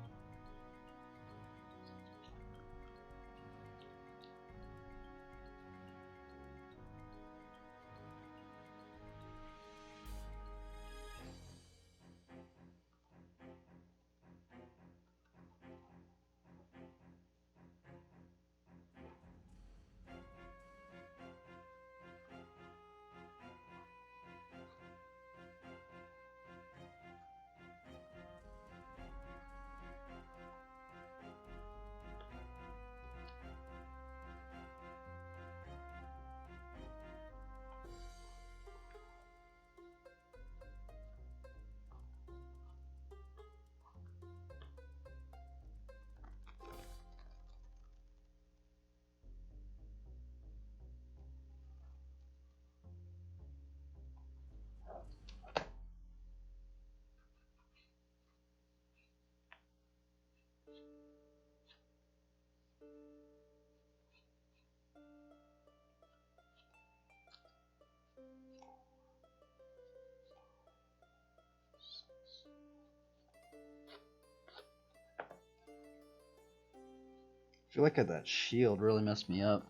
Speaker 1: feel like that shield really messed me up.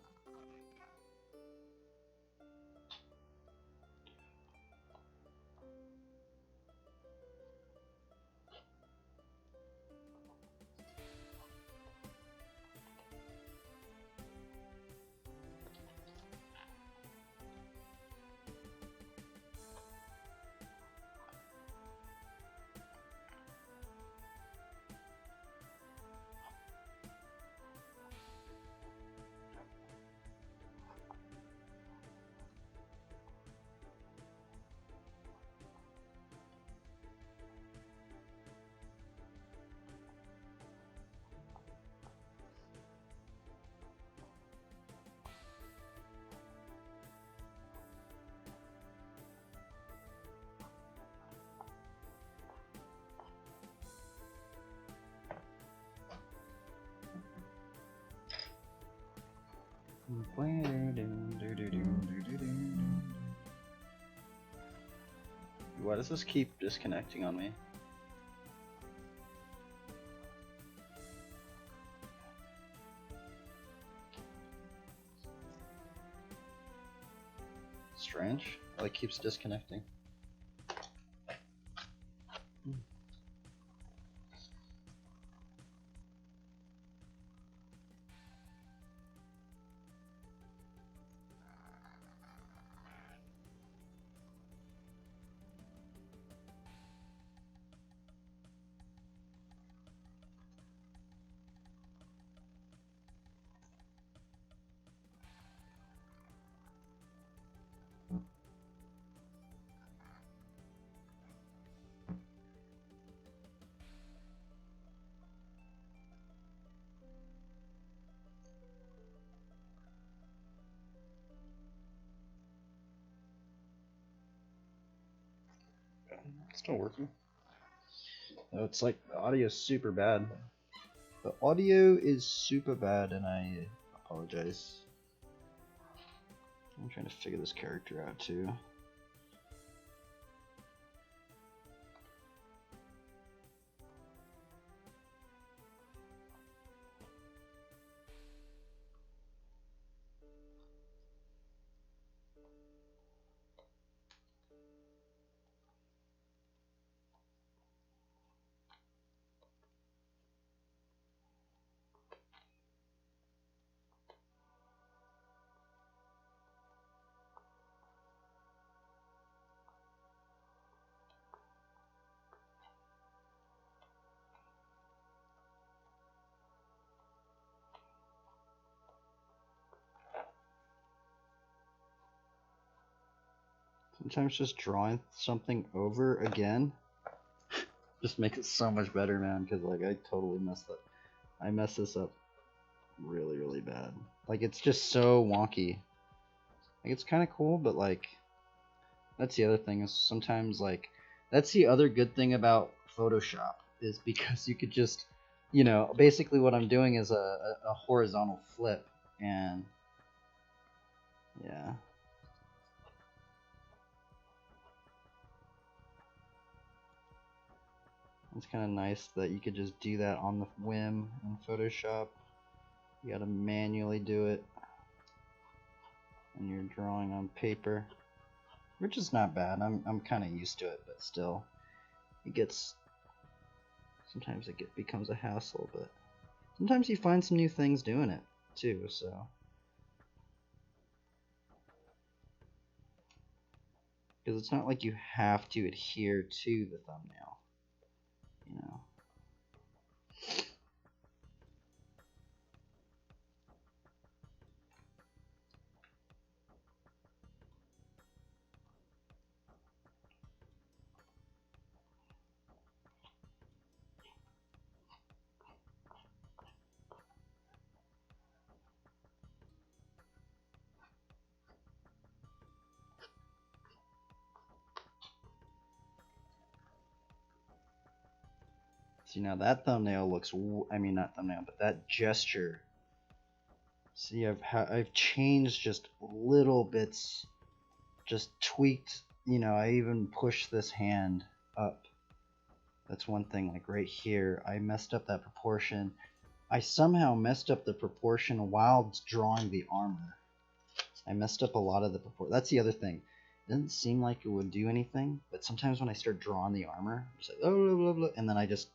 Speaker 1: Why does this keep disconnecting on me? Strange. It like keeps disconnecting. It's still working. Oh, it's like the audio is super bad. The audio is super bad, and I apologize. I'm trying to figure this character out too. Sometimes just drawing something over again just makes it so much better, man, because like I totally messed up. I messed this up really, really bad. Like it's just so wonky. Like it's kind of cool, but like that's the other thing is sometimes like that's the other good thing about Photoshop is because you could just, you know, basically what I'm doing is a horizontal flip, and yeah. It's kind of nice that you could just do that on the whim in Photoshop. You gotta manually do it when you're drawing on paper, which is not bad. I'm kind of used to it, but still, it gets sometimes becomes a hassle. But sometimes you find some new things doing it too. So because it's not like you have to adhere to the thumbnail, you know. See, now that thumbnail looks, I mean not thumbnail, but that gesture. See, I've changed just little bits, just tweaked, you know, I even pushed this hand up. That's one thing, like right here, I messed up that proportion. I somehow messed up the proportion while drawing the armor. I messed up a lot of the proportion. That's the other thing. It doesn't seem like it would do anything, but sometimes when I start drawing the armor, I'm just like, oh, blah, blah, blah, and then I just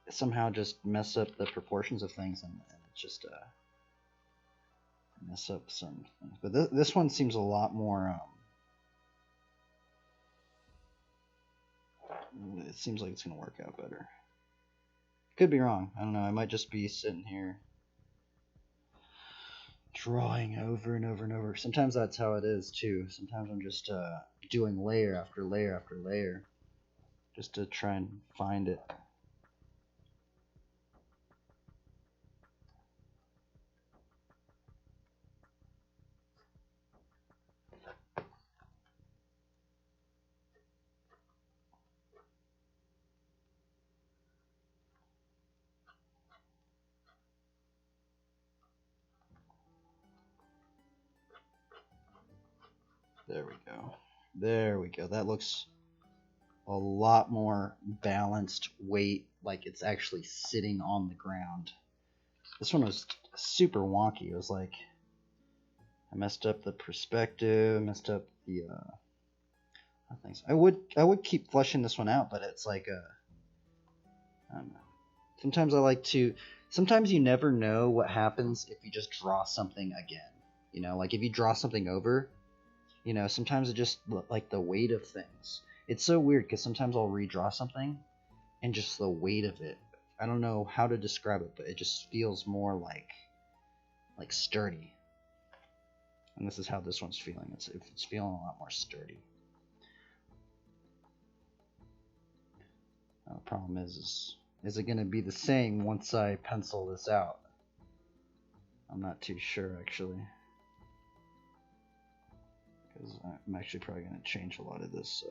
Speaker 1: somehow just mess up the proportions of things, and it just mess up some things. But this one seems a lot more. It seems like it's gonna work out better. Could be wrong. I don't know. I might just be sitting here drawing over and over and over. Sometimes that's how it is too. Sometimes I'm just doing layer after layer after layer just to try and find it. There we go. There we go. That looks a lot more balanced weight, like it's actually sitting on the ground. This one was super wonky. It was like I messed up the perspective, messed up the things. I would keep fleshing this one out, but it's like I don't know. Sometimes I like to. Sometimes you never know what happens if you just draw something again. You know, like if you draw something over, you know, sometimes it just like the weight of things. It's so weird because sometimes I'll redraw something and just the weight of it. I don't know how to describe it, but it just feels more like sturdy. And this is how this one's feeling. It's feeling a lot more sturdy. Now, the problem is it going to be the same once I pencil this out? I'm not too sure actually. Because I'm actually probably going to change a lot of this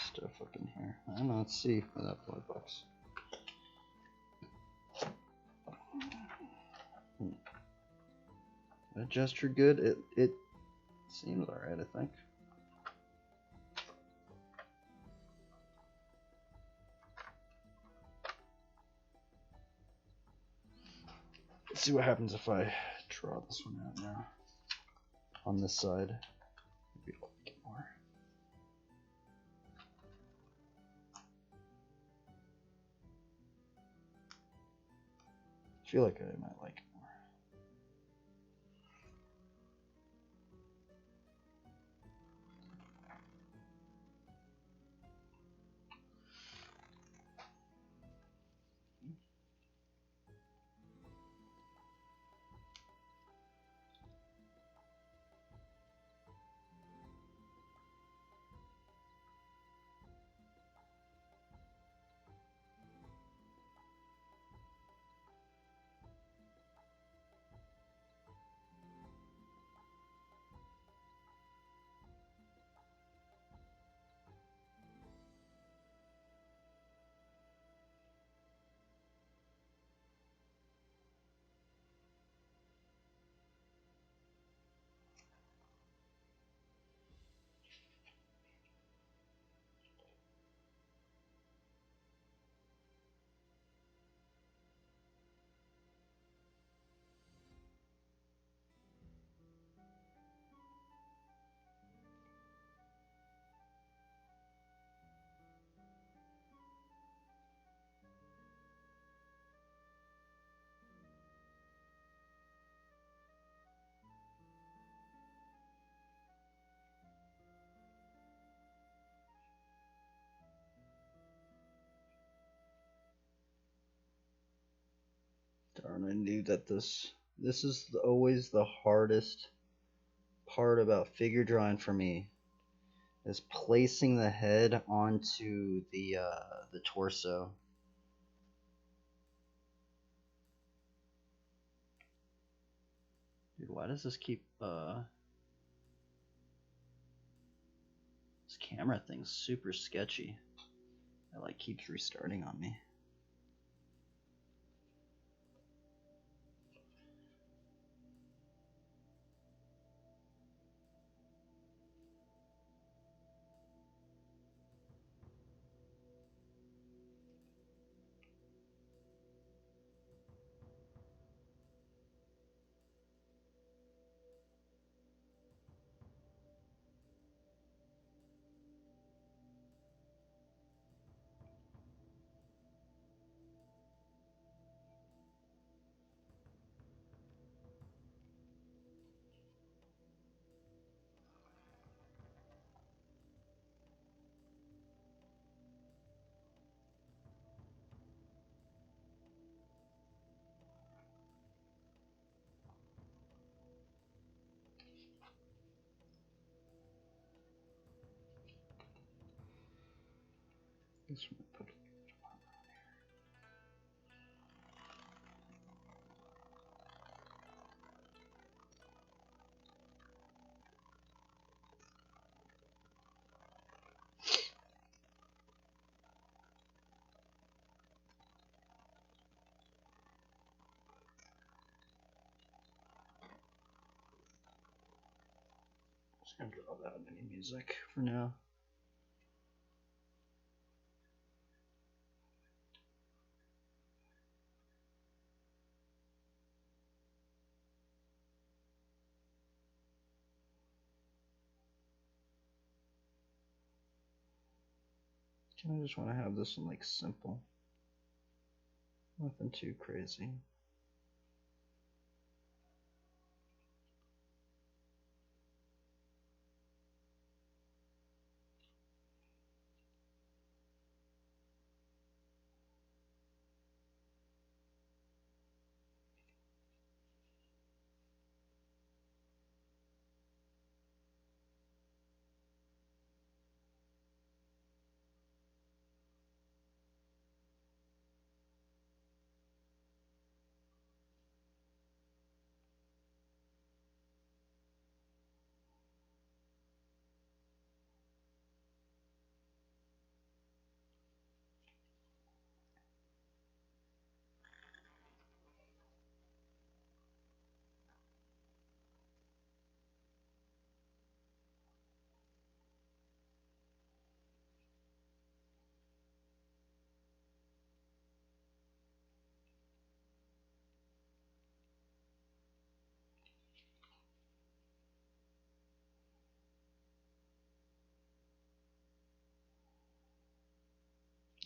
Speaker 1: stuff up in here. I don't know, let's see for that blood box. That gesture good? It seems alright, I think. Let's see what happens if I draw this one out now. On this side. Maybe I'll get more. I feel like I might like it more. Darn, I knew that this is always the hardest part about figure drawing for me, is placing the head onto the torso. Dude, why does this keep this camera thing's super sketchy? It like keeps restarting on me. Just want to put just gonna draw that mini music for now. I just want to have this one like simple, nothing too crazy.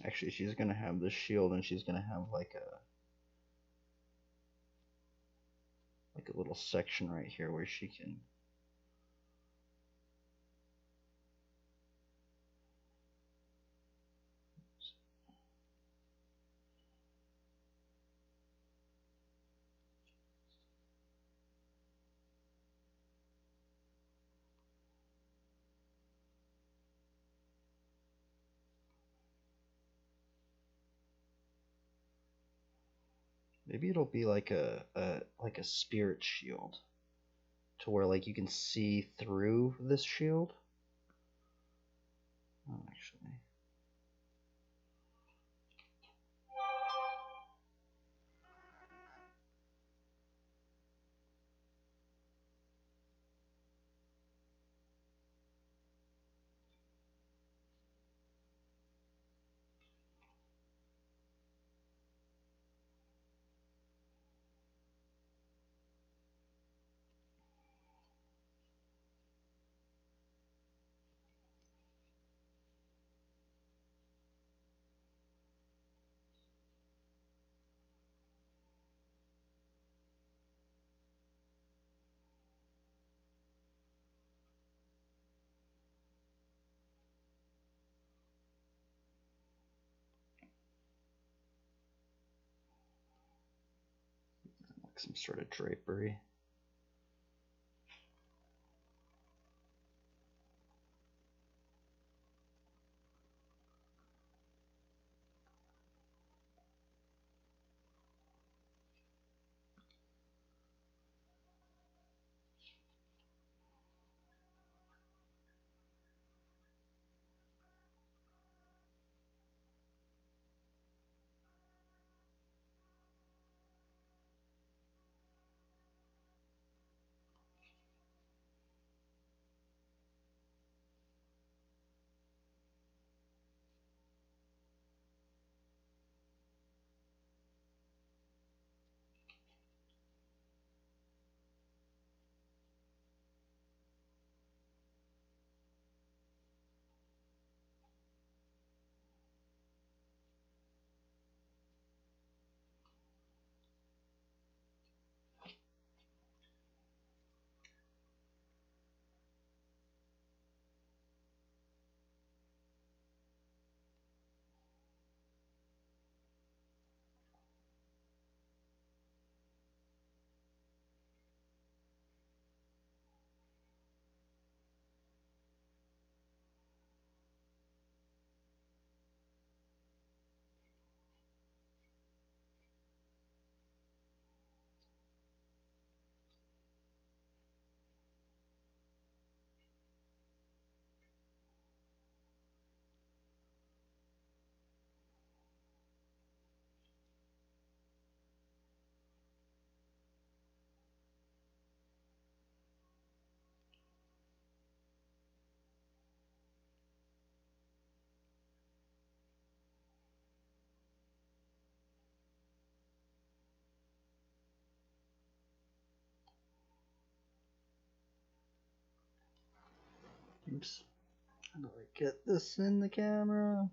Speaker 1: Actually, she's gonna have this shield, and she's gonna have like a little section right here where she can. Maybe it'll be like a spirit shield, to where like you can see through this shield. Oh, actually. Like some sort of drapery. Oops. How do I get this in the camera?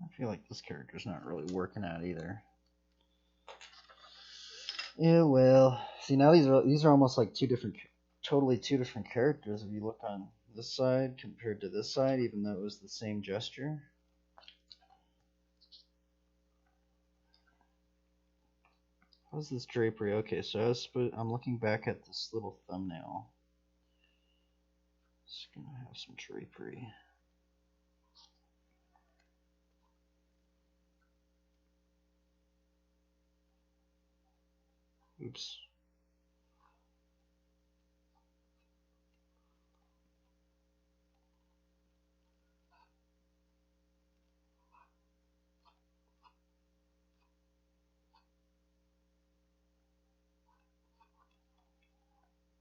Speaker 1: I feel like this character's not really working out either. Yeah, well, see now these are almost like totally two different characters if you look on this side compared to this side, even though it was the same gesture. How's this drapery? Okay, so I'm looking back at this little thumbnail. It's gonna have some drapery. Oops.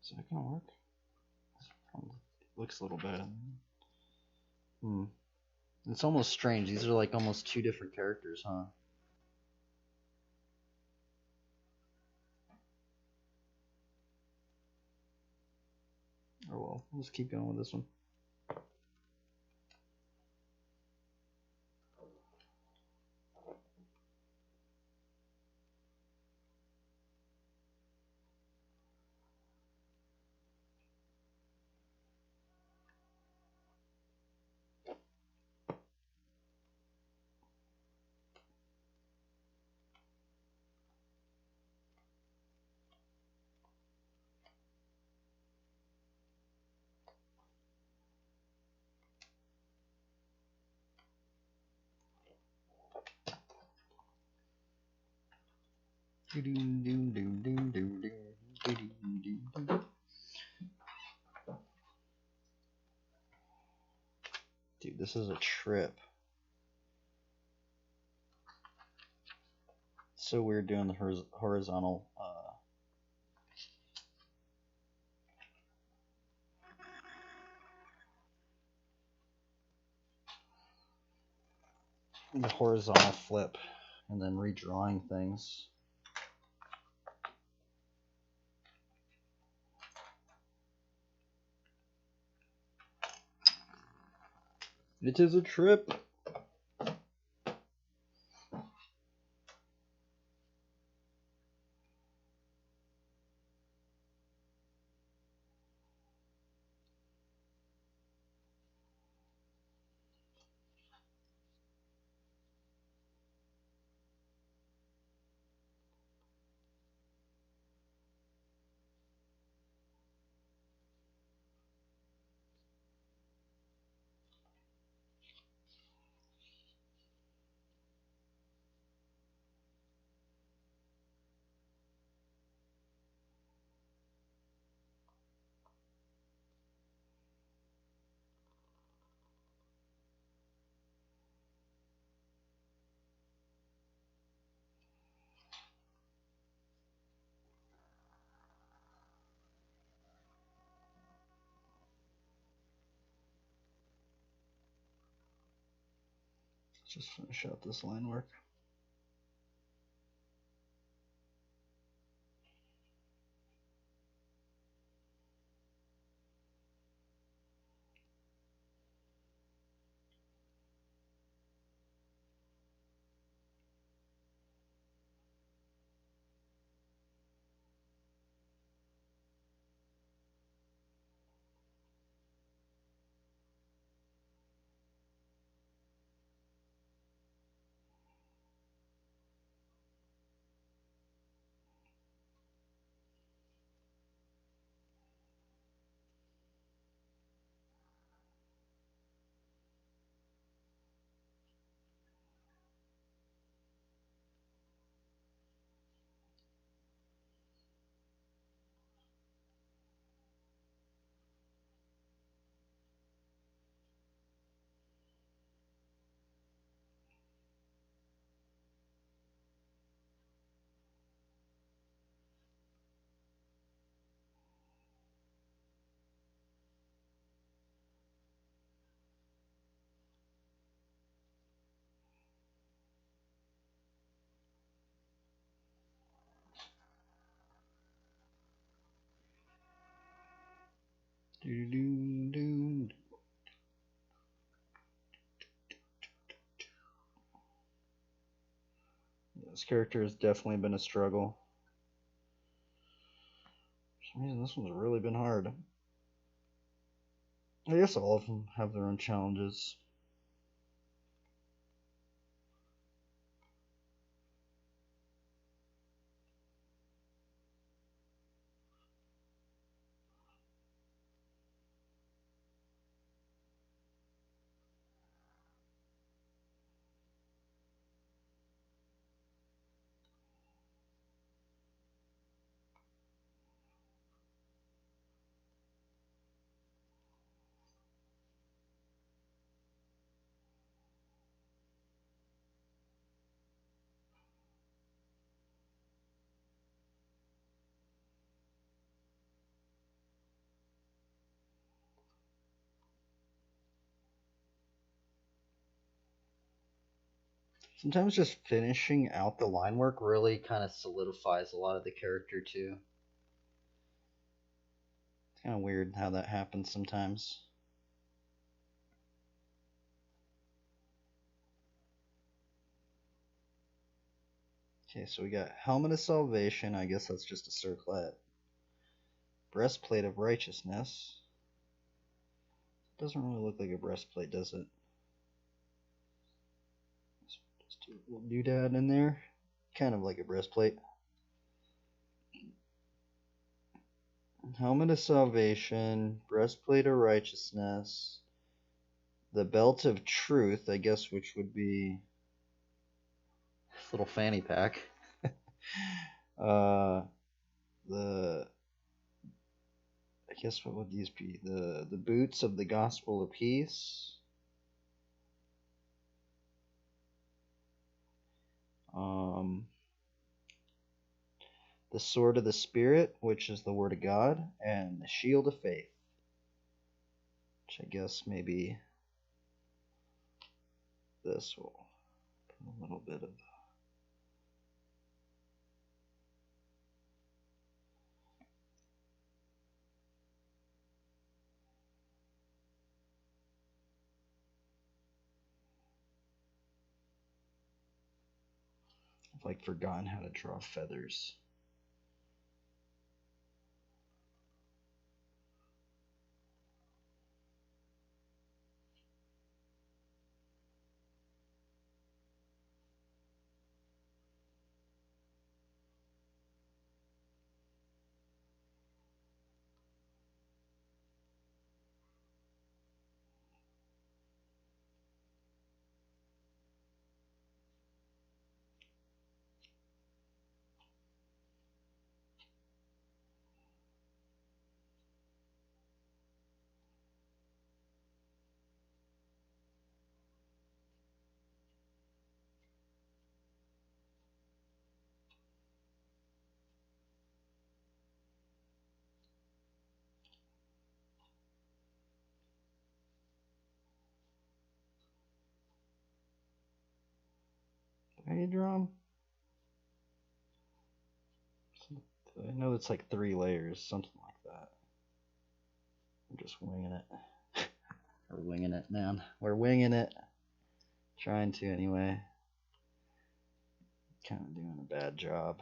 Speaker 1: Is that gonna work? It looks a little bad. It's almost strange. These are like almost two different characters, huh? Oh well, let's keep going with this one. Dude, this is a trip. It's so weird doing the horizontal. The horizontal flip and then redrawing things. It is a trip. Just finish out this line work. This character has definitely been a struggle. For some reason, this one's really been hard. I guess all of them have their own challenges. Sometimes just finishing out the line work really kind of solidifies a lot of the character too. It's kind of weird how that happens sometimes. Okay, so we got Helmet of Salvation. I guess that's just a circlet. Breastplate of Righteousness. Doesn't really look like a breastplate, does it? Just a little doodad in there. Kind of like a breastplate. Helmet of Salvation. Breastplate of Righteousness. The Belt of Truth, I guess, which would be this little fanny pack. The I guess what would these be? The boots of the gospel of peace. The sword of the spirit, which is the word of God, and the shield of faith, which I guess maybe this will put a little bit of I've like forgotten how to draw feathers. how you draw them? I know it's like 3 layers, something like that. I'm just winging it. We're winging it, man. We're winging it. Trying to, anyway. Kind of doing a bad job.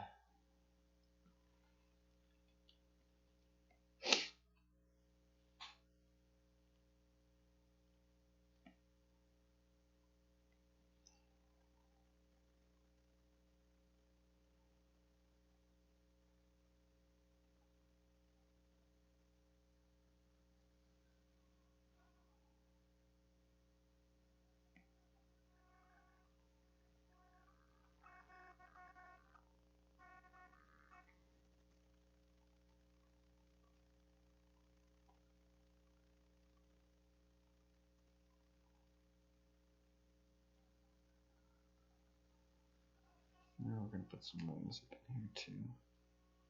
Speaker 1: Now we're gonna put some wings up in here too.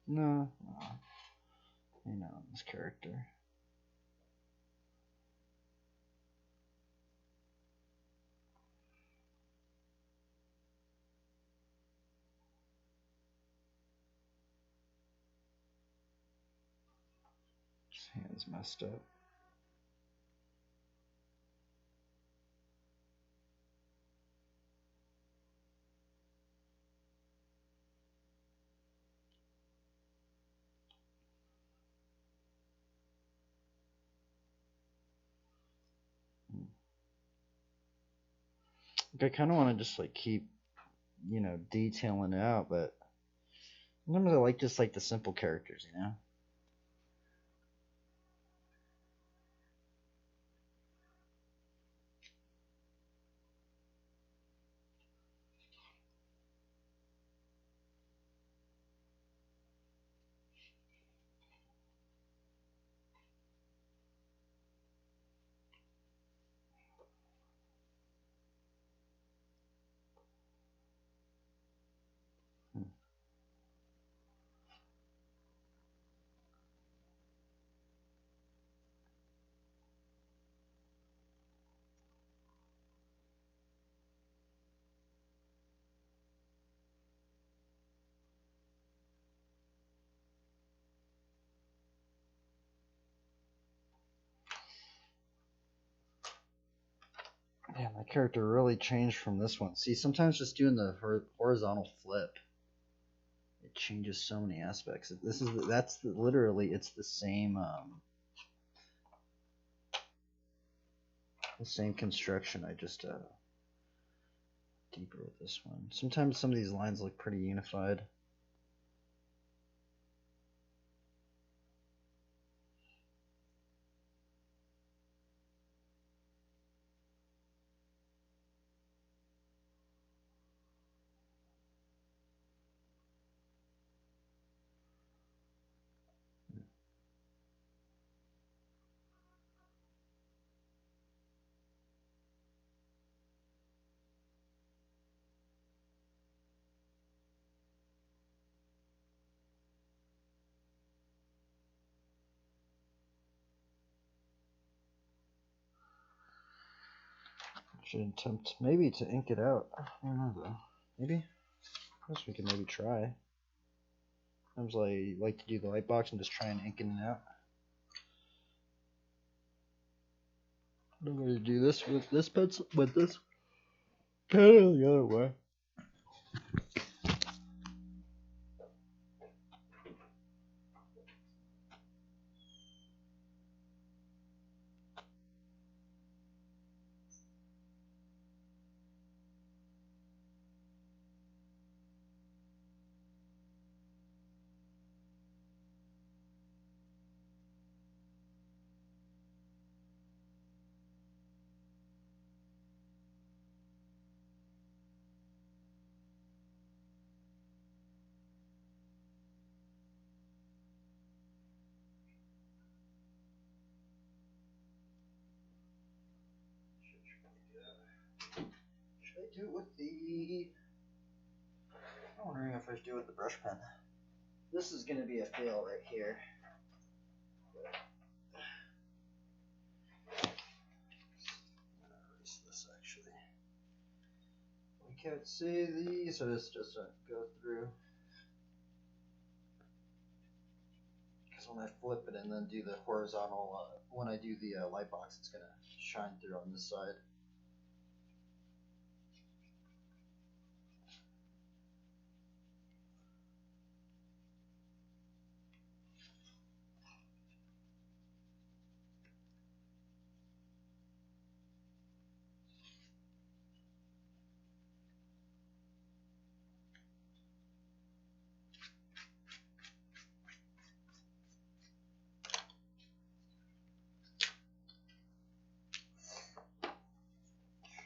Speaker 1: No. You know, this character. His hand's messed up. I kind of want to just like keep, you know, detailing it out, but sometimes I like just like the simple characters, you know. Yeah, my character really changed from this one. See, sometimes just doing the horizontal flip, it changes so many aspects. Literally it's the same construction. I just deeper with this one. Sometimes some of these lines look pretty unified. Should attempt maybe to ink it out. I don't know though. Maybe. I guess we can maybe try. Sometimes I like to do the light box and just try and ink it out. I'm going to do this with this pencil, with this pen the other way. Should I do it with the... I'm wondering if I should do it with the brush pen. This is going to be a fail right here. Erase this actually. We can't see these, so this just doesn't go through. Because when I flip it and then do the horizontal, when I do the light box, it's going to shine through on this side.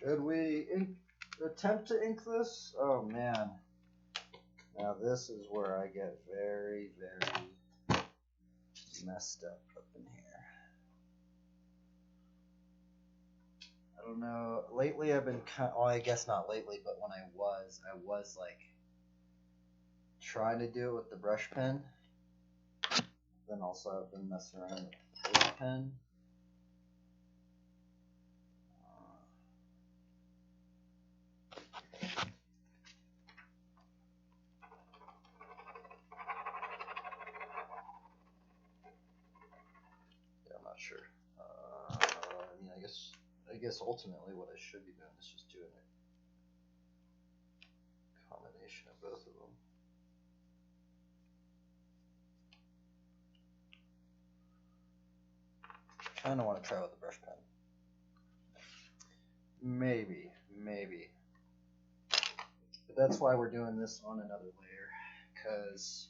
Speaker 1: Should we attempt to ink this? Oh man. Now this is where I get very, very messed up in here. I don't know. Lately I've been well, I guess not lately, but when I was like trying to do it with the brush pen. Then also I've been messing around with the paper pen. Yeah, I'm not sure. I mean, I guess ultimately what I should be doing is just doing a combination of both of them. I kind of want to try with the brush pen. Maybe. But that's why we're doing this on another layer, because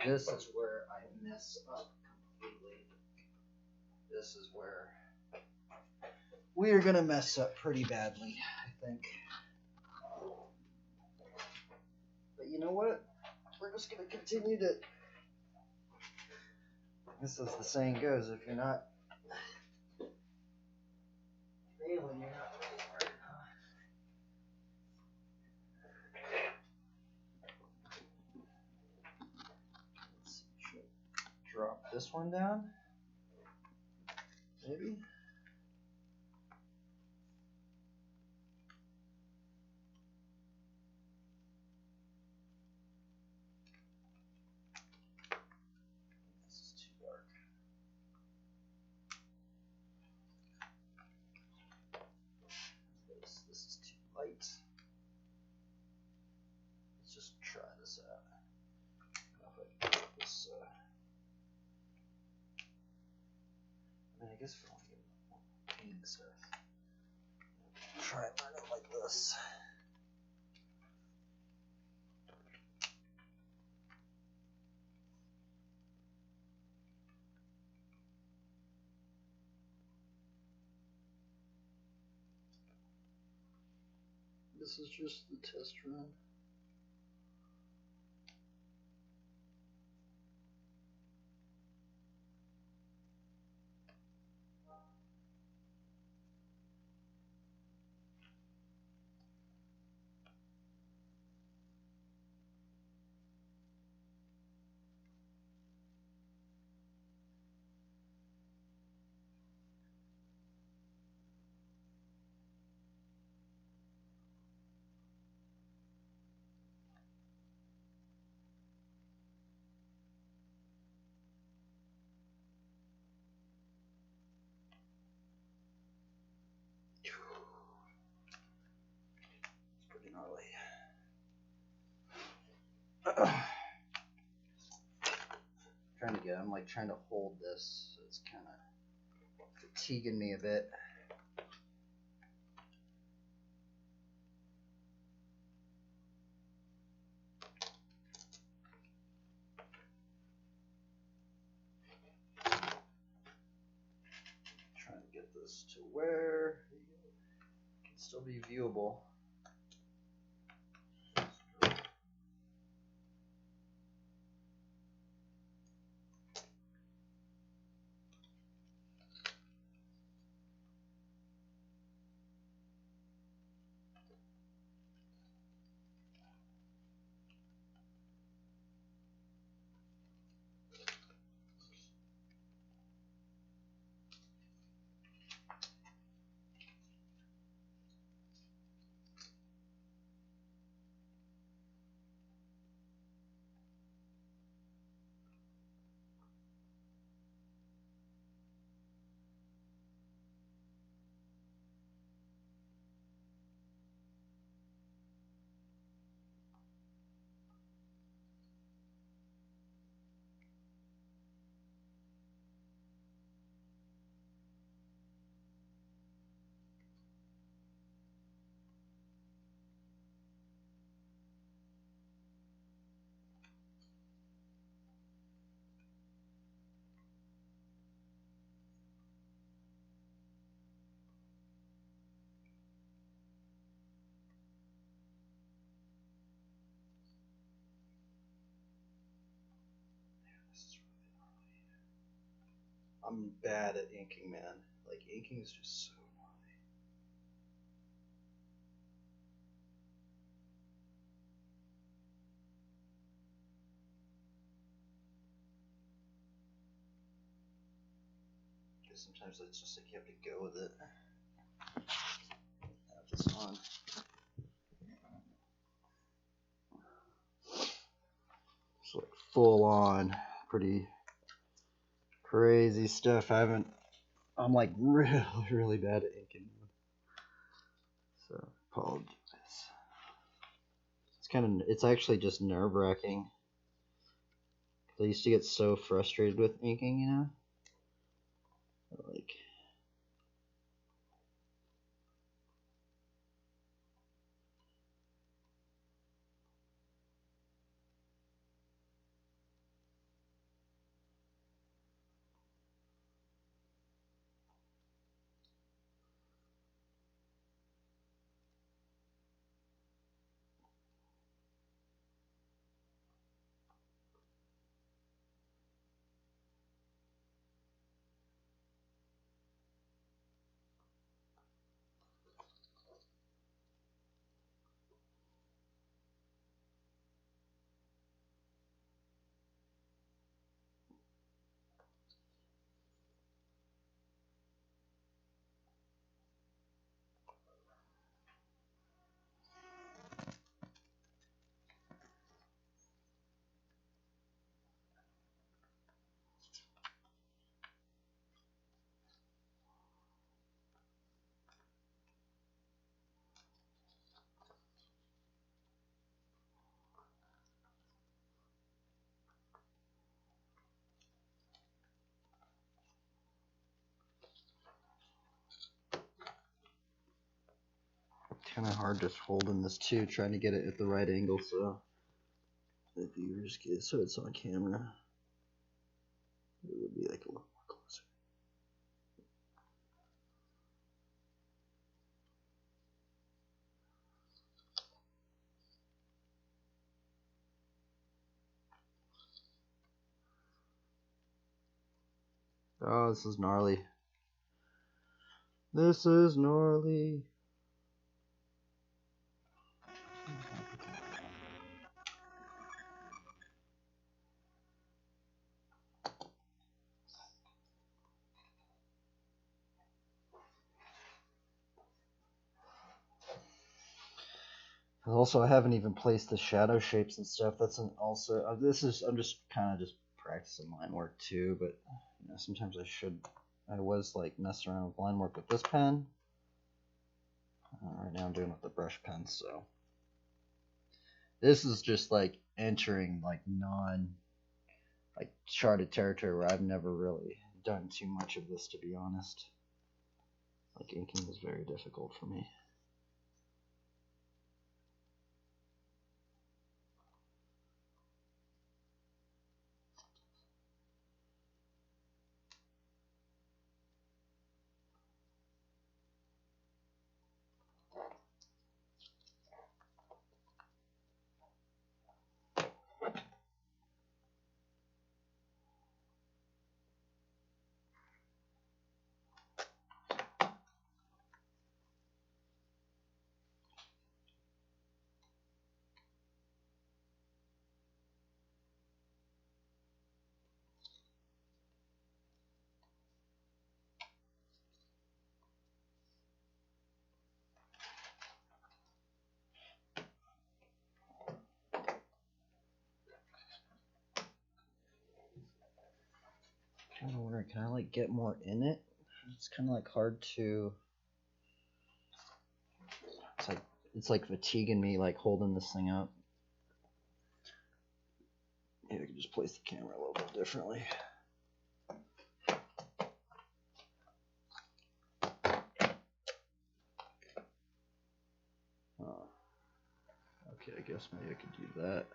Speaker 1: this is where I mess up completely. This is where we are going to mess up pretty badly, I think. But you know what? We're just going to continue to... This is the saying goes, if you're not failing, you're not really learning, huh? Let's see, should I drop this one down? Maybe? This is too dark. This is too light. Let's just try this out. I don't know if I can get this, I mean, I guess if I want to get more painting stuff, try and learn it like this. This is just the test run. It's pretty gnarly. I'm like trying to hold this, so it's kind of fatiguing me a bit. Trying to get this to where it can still be viewable. I'm bad at inking, man. Like, inking is just so annoying. Because sometimes it's just like you have to go with it. Have this on. It's like full on, pretty crazy stuff. I'm like really, really bad at inking. So, apologize. It's actually just nerve wracking. I used to get so frustrated with inking, you know? Like, kind of hard just holding this too, trying to get it at the right angle so the viewers get so it's on camera. It would be like a little more closer. Oh, this is gnarly. This is gnarly. Also, I haven't even placed the shadow shapes and stuff. That's also I'm just kind of just practicing line work too. But you know, sometimes I was like messing around with line work with this pen. Right now I'm doing it with the brush pen. So this is just like entering like like charted territory where I've never really done too much of this, to be honest. Like inking is very difficult for me. Kind of wondering, can I like get more in it? It's kind of like hard to. It's like fatiguing me, like holding this thing up. Maybe I can just place the camera a little bit differently. Okay, I guess maybe I could do that.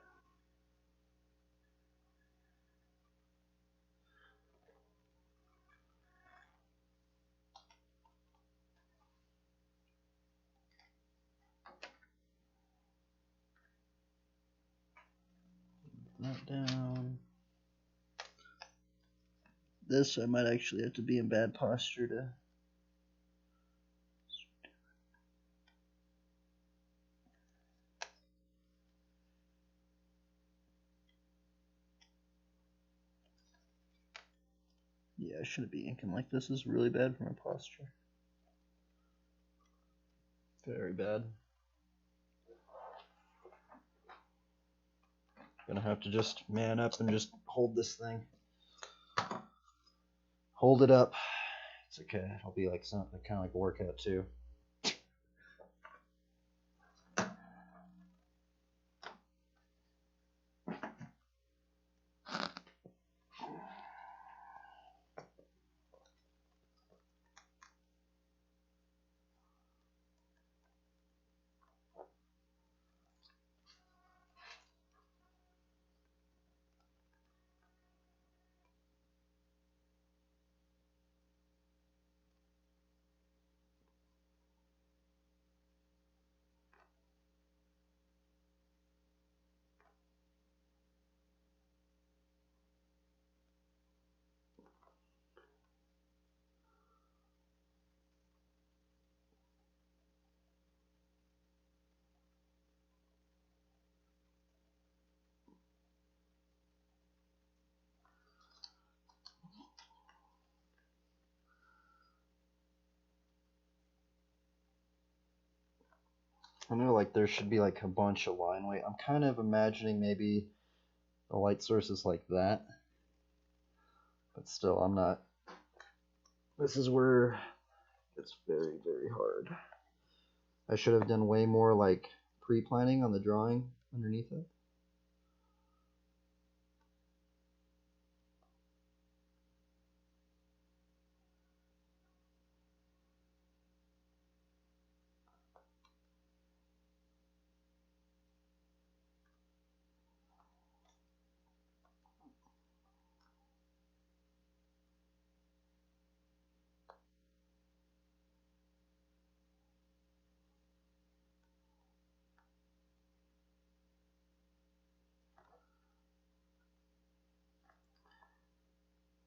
Speaker 1: That down.
Speaker 3: this, I might actually have to be in bad posture to. Yeah, I shouldn't be inking like this. This is really bad for my posture. Very bad. Gonna have to just man up and just hold this thing. Hold it up. It's okay. It'll be like something kind of like a workout too. I know like there should be like a bunch of line weight. I'm kind of imagining maybe the light source is like that. But still, I'm not. This is where it's very, very hard. I should have done way more like pre-planning on the drawing underneath it.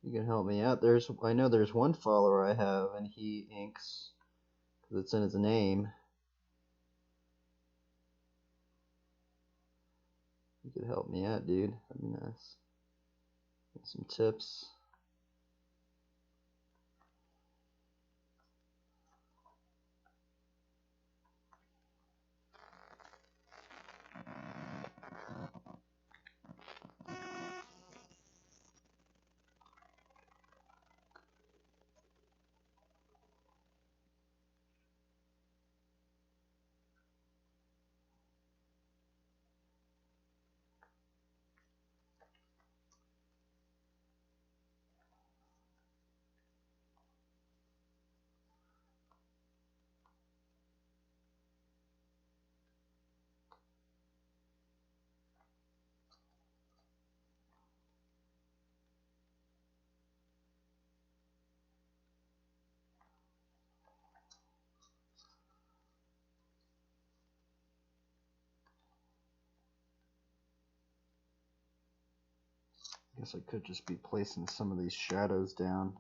Speaker 3: You can help me out. I know there's one follower I have, and he inks because it's in his name. You could help me out, dude. That'd be nice. Get some tips. I guess I could just be placing some of these shadows down.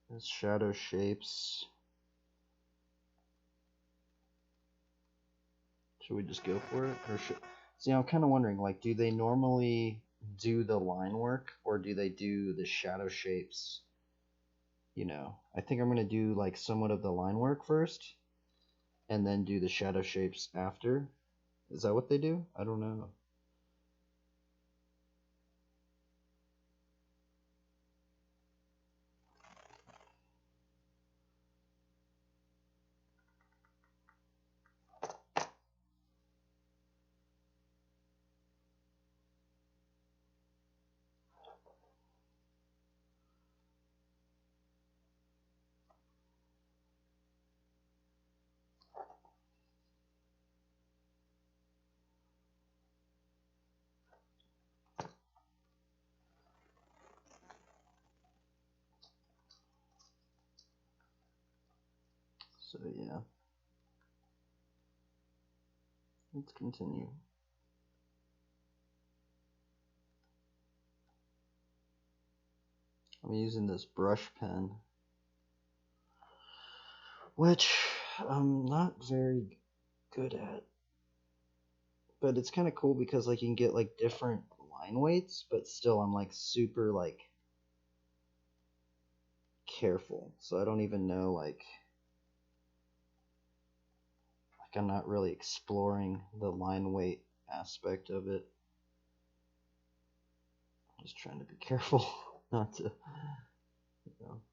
Speaker 3: There's shadow shapes. Should we just go for it? Or should... See, I'm kind of wondering, like, do they normally do the line work, or do they do the shadow shapes? You know, I think I'm going to do, like, somewhat of the line work first, and then do the shadow shapes after. Is that what they do? I don't know. So, yeah. Let's continue. I'm using this brush pen, which I'm not very good at. But it's kind of cool because like you can get like different line weights, but still I'm like super like careful. So I don't even know like I'm not really exploring the line weight aspect of it. I'm just trying to be careful not to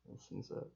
Speaker 3: mess things up.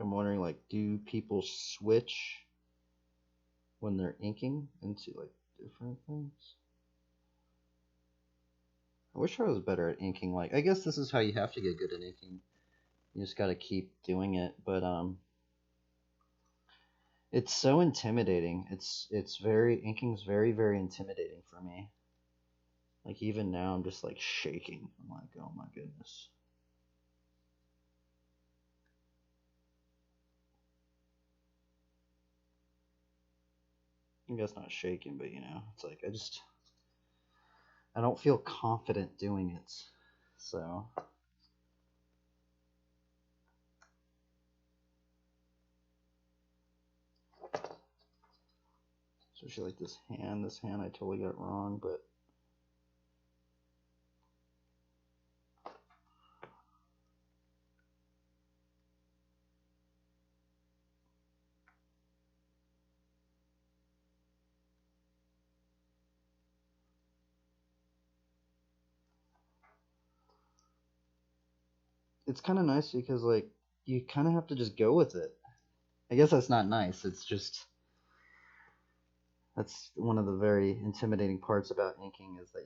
Speaker 3: I'm wondering, like, do people switch when they're inking into like different things? I wish I was better at inking. Like, I guess this is how you have to get good at inking. You just got to keep doing it. But it's so intimidating. It's very inking's very very intimidating for me. Like even now, I'm just like shaking. I'm like, oh my goodness. I guess not shaking, but it's like I don't feel confident doing it. So especially like this hand. This hand I totally got wrong, but it's kind of nice because like you kind of have to just go with it. I guess that's not nice. It's just that's one of the very intimidating parts about inking is that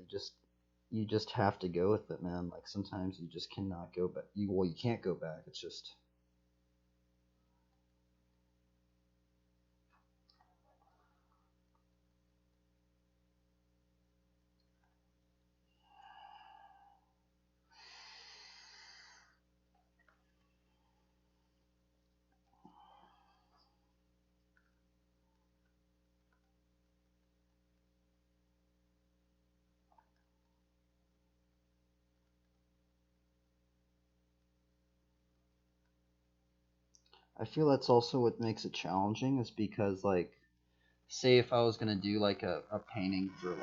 Speaker 3: you just have to go with it, man. Like sometimes you just cannot go back. You can't go back. It's just I feel that's also what makes it challenging is because like say if I was gonna do like a painting for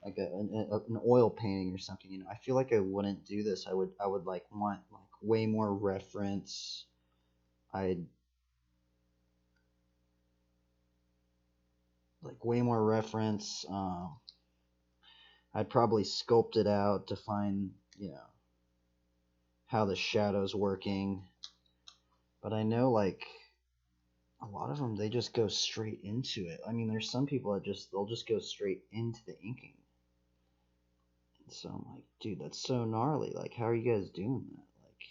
Speaker 3: an oil painting or something, I feel like I wouldn't do this. I would like want like way more reference. I'd like way more reference. I'd probably sculpt it out to find how the shadow's working. But I know like a lot of them they just go straight into it. I mean, there's some people that they'll just go straight into the inking. So I'm like, dude, that's so gnarly. Like, how are you guys doing that? Like,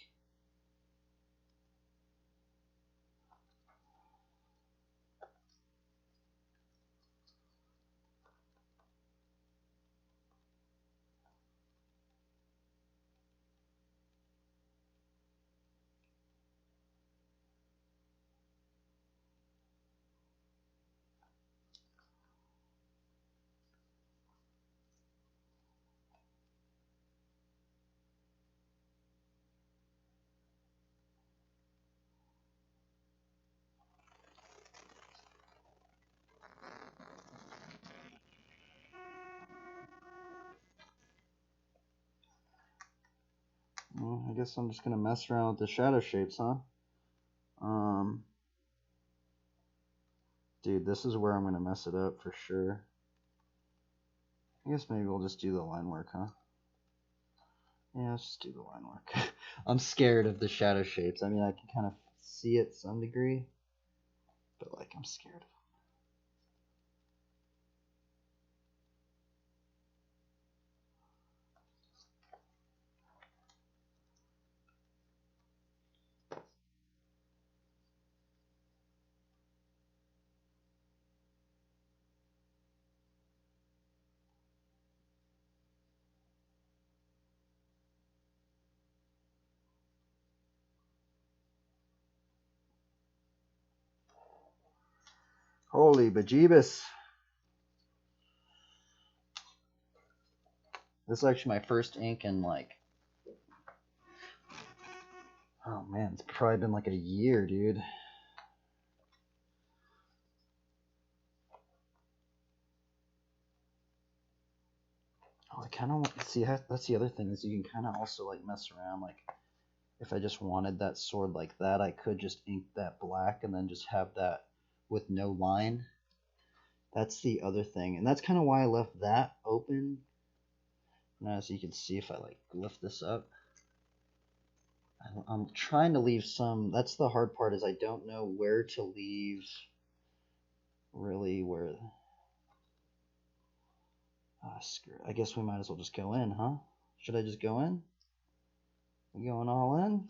Speaker 3: guess I'm just gonna mess around with the shadow shapes, huh? Dude, this is where I'm gonna mess it up for sure. I guess maybe we'll just do the line work, huh? Yeah, let's just do the line work. I'm scared of the shadow shapes. I mean, I can kind of see it to some degree, but like I'm scared of them. Holy bejeebus. This is actually my first ink in like, oh man, it's probably been like a year, dude. Oh, I kind of want to see, that's the other thing, is you can kind of also like mess around. Like if I just wanted that sword like that, I could just ink that black and then just have that with no line. That's the other thing, and that's kind of why I left that open. Now, as you can see, if I like lift this up, I'm trying to leave some. That's the hard part, is I don't know where to leave. Really, where? Screw it. I guess we might as well just go in, huh? Should I just go in? We going all in?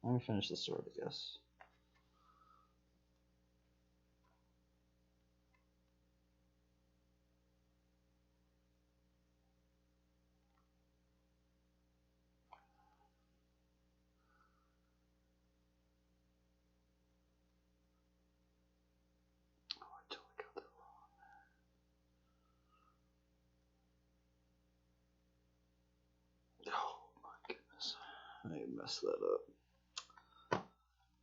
Speaker 3: Let me finish the sword, I guess. Oh, I totally got that wrong. Oh my goodness. I messed that up.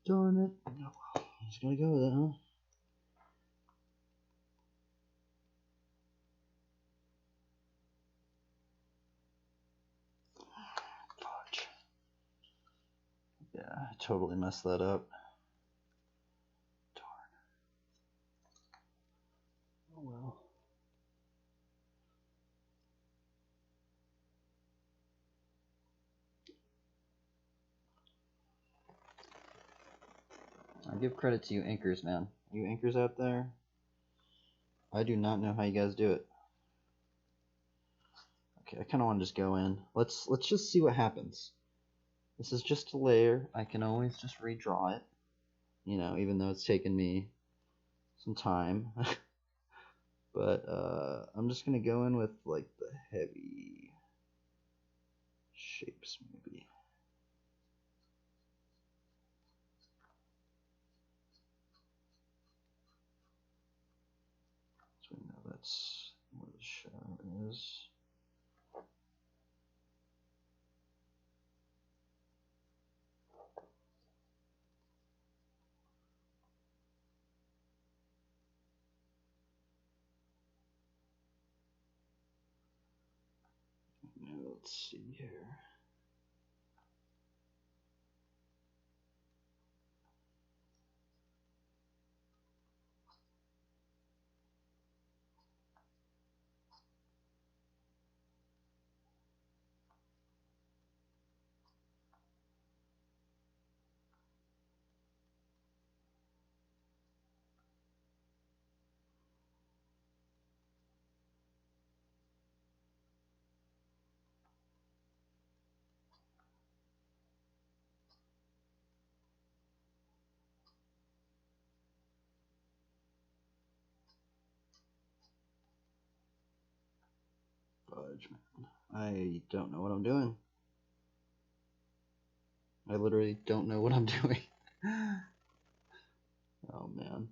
Speaker 3: Darn it. Oh, well, I'm just gonna go with it, huh? Fudge. Yeah, I totally messed that up. Darn. Oh well. I give credit to you inkers, man. You inkers out there, I do not know how you guys do it. Okay, I kind of want to just go in. Let's just see what happens. This is just a layer. I can always just redraw it, you know, even though it's taken me some time. But I'm just gonna go in with like the heavy shapes, maybe. So we know that's where the shadow is. Now let's see here. Fudge, man. I don't know what I'm doing. I literally don't know what I'm doing. Oh man.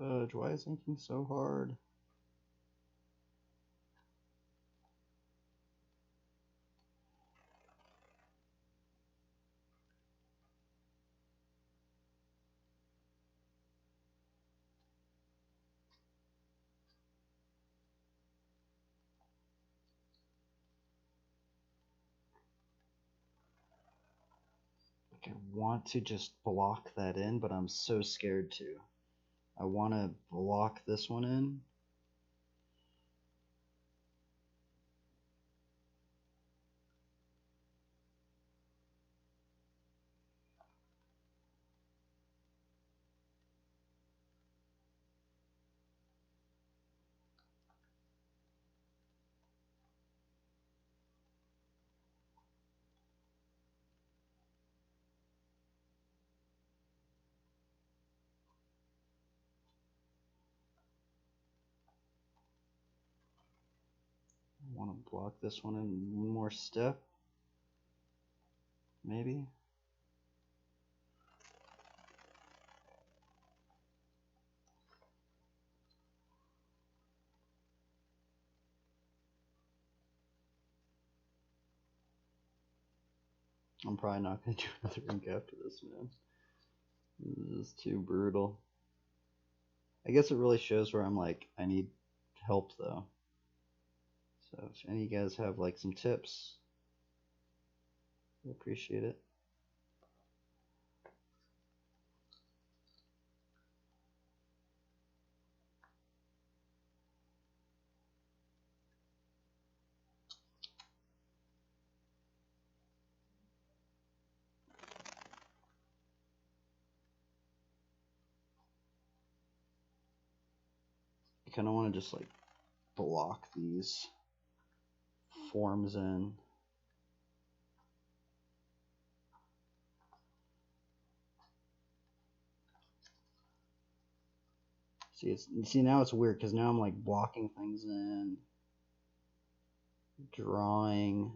Speaker 3: Fudge, why is inking so hard? I want to just block that in, but I'm so scared to. I want to block this one in. I want to block this one in one more step. Maybe. I'm probably not going to do another ink after this, man. This is too brutal. I guess it really shows where I'm like, I need help though. So if any of you guys have like some tips, I appreciate it. I kind of want to just like block these forms in. See now it's weird because now I'm like blocking things in, drawing.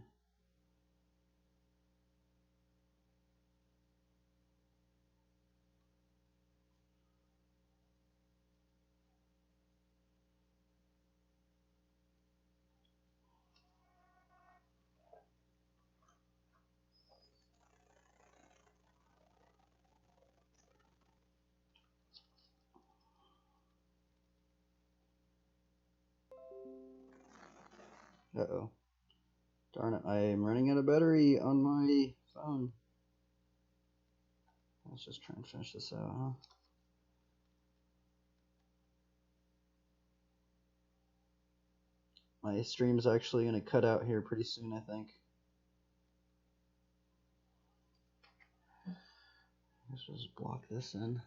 Speaker 3: Uh-oh. Darn it, I am running out of battery on my phone. Let's just try and finish this out, huh? My stream's actually going to cut out here pretty soon, I think. Let's just block this in.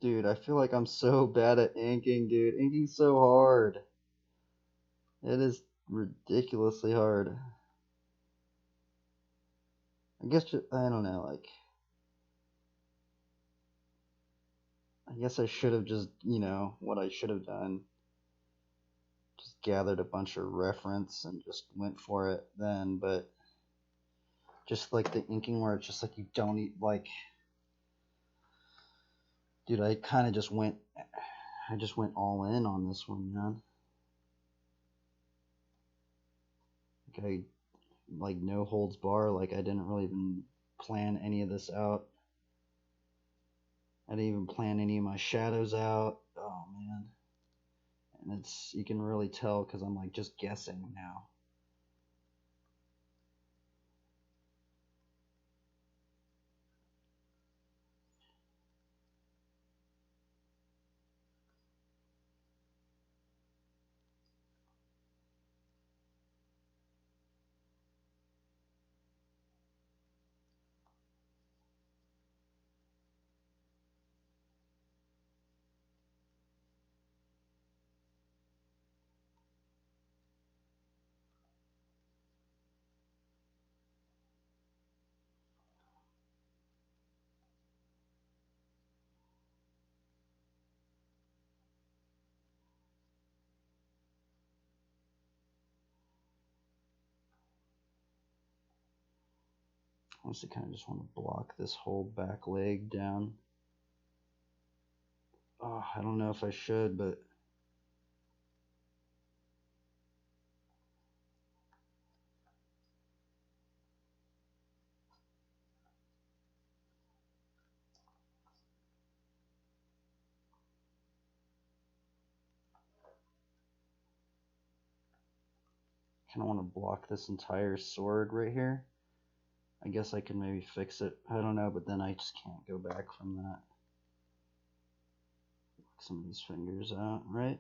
Speaker 3: Dude, I feel like I'm so bad at inking, dude. Inking's so hard. It is ridiculously hard. I guess, I don't know, like, I guess I should have just, what I should have done. Just gathered a bunch of reference and just went for it then, but just like the inking where it's just like you don't eat, like, dude, I kind of just went I just went all in on this one, man. Like no holds bar. Like I didn't really even plan any of this out. I didn't even plan any of my shadows out. Oh man. And you can really tell because I'm like just guessing now. Honestly, kind of just want to block this whole back leg down. Oh, I don't know if I should, but kind of want to block this entire sword right here. I guess I can maybe fix it. I don't know, but then I just can't go back from that. Look some of these fingers out, right?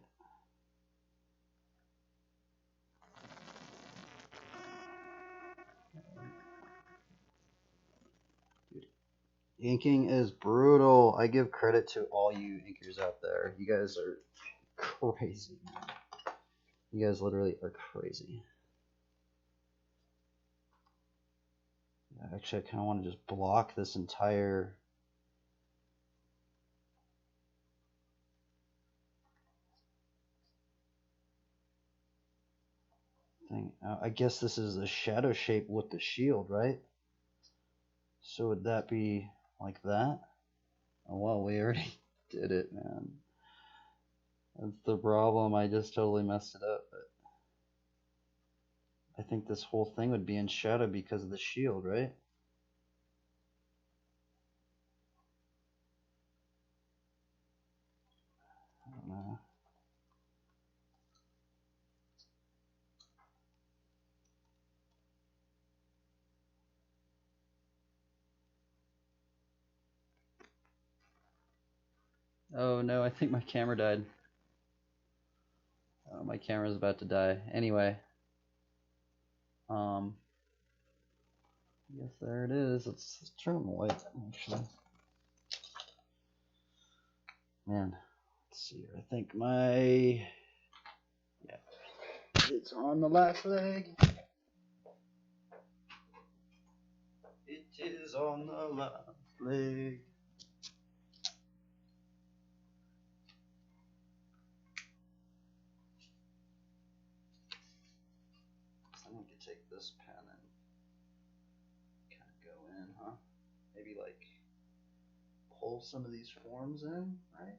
Speaker 3: Dude, inking is brutal. I give credit to all you inkers out there. You guys are crazy. You guys literally are crazy. Actually, I kind of want to just block this entire thing. I guess this is the shadow shape with the shield, right? So would that be like that? Oh, well, we already did it, man. That's the problem. I just totally messed it up. But I think this whole thing would be in shadow because of the shield, right? I don't know. Oh no, I think my camera died. Oh, my camera's about to die. Anyway. I guess there it is. Let's turn on the light, actually. Man, let's see here. I think yeah, it's on the last leg. It is on the last leg. I think you take this pen and kind of go in, huh? Maybe like pull some of these forms in, right?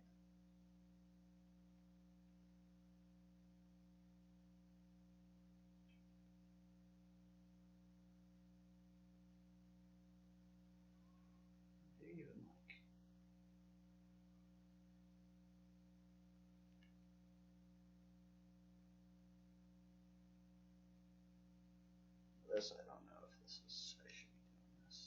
Speaker 3: Maybe even like this. I don't know if this is. I should be doing this.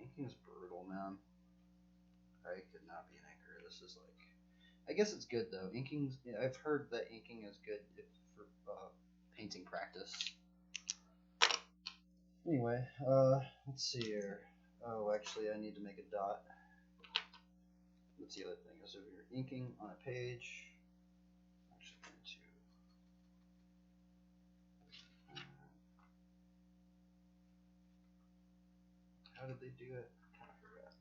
Speaker 1: Inking is brutal, man. I could not be an inker. This is like, I guess it's good though. Inking, I've heard that inking is good for painting practice. Anyway, let's see here. Oh, actually, I need to make a dot. What's the other thing? Is if you're inking on a page, I'm actually going to. How did they do it? I kind of forgot.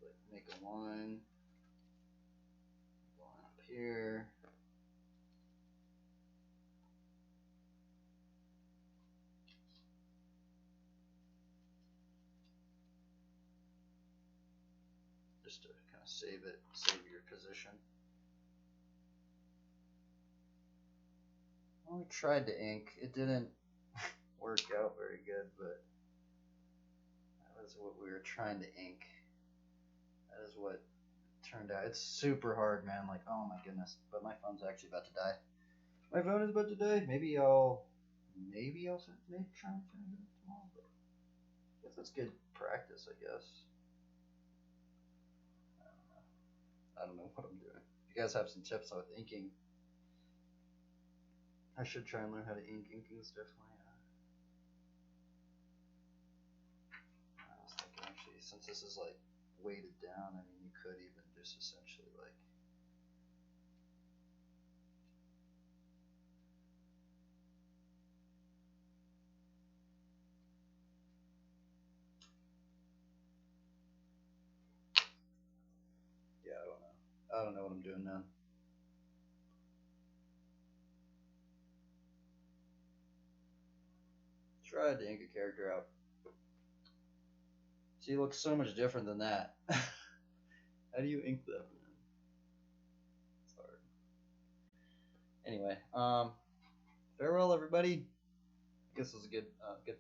Speaker 1: Like make a line up here. Just to kind of save it, save your position. Well, we tried to ink. It didn't work out very good, but that was what we were trying to ink. That is what turned out. It's super hard, man. Like, oh my goodness. But my phone's actually about to die. My phone is about to die. Maybe I'll try and finish it tomorrow. But I guess that's good practice, I guess. I don't know what I'm doing. If you guys have some tips with inking, I should try and learn how to ink. Inking is definitely. I was thinking actually, since this is like weighted down, I mean, you could even just essentially like. Yeah, I don't know. I don't know what I'm doing, man. Tried to ink a character out. See, it looks so much different than that. How do you ink that, man? It's hard. Anyway, farewell, everybody. I guess it was a good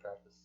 Speaker 1: practice.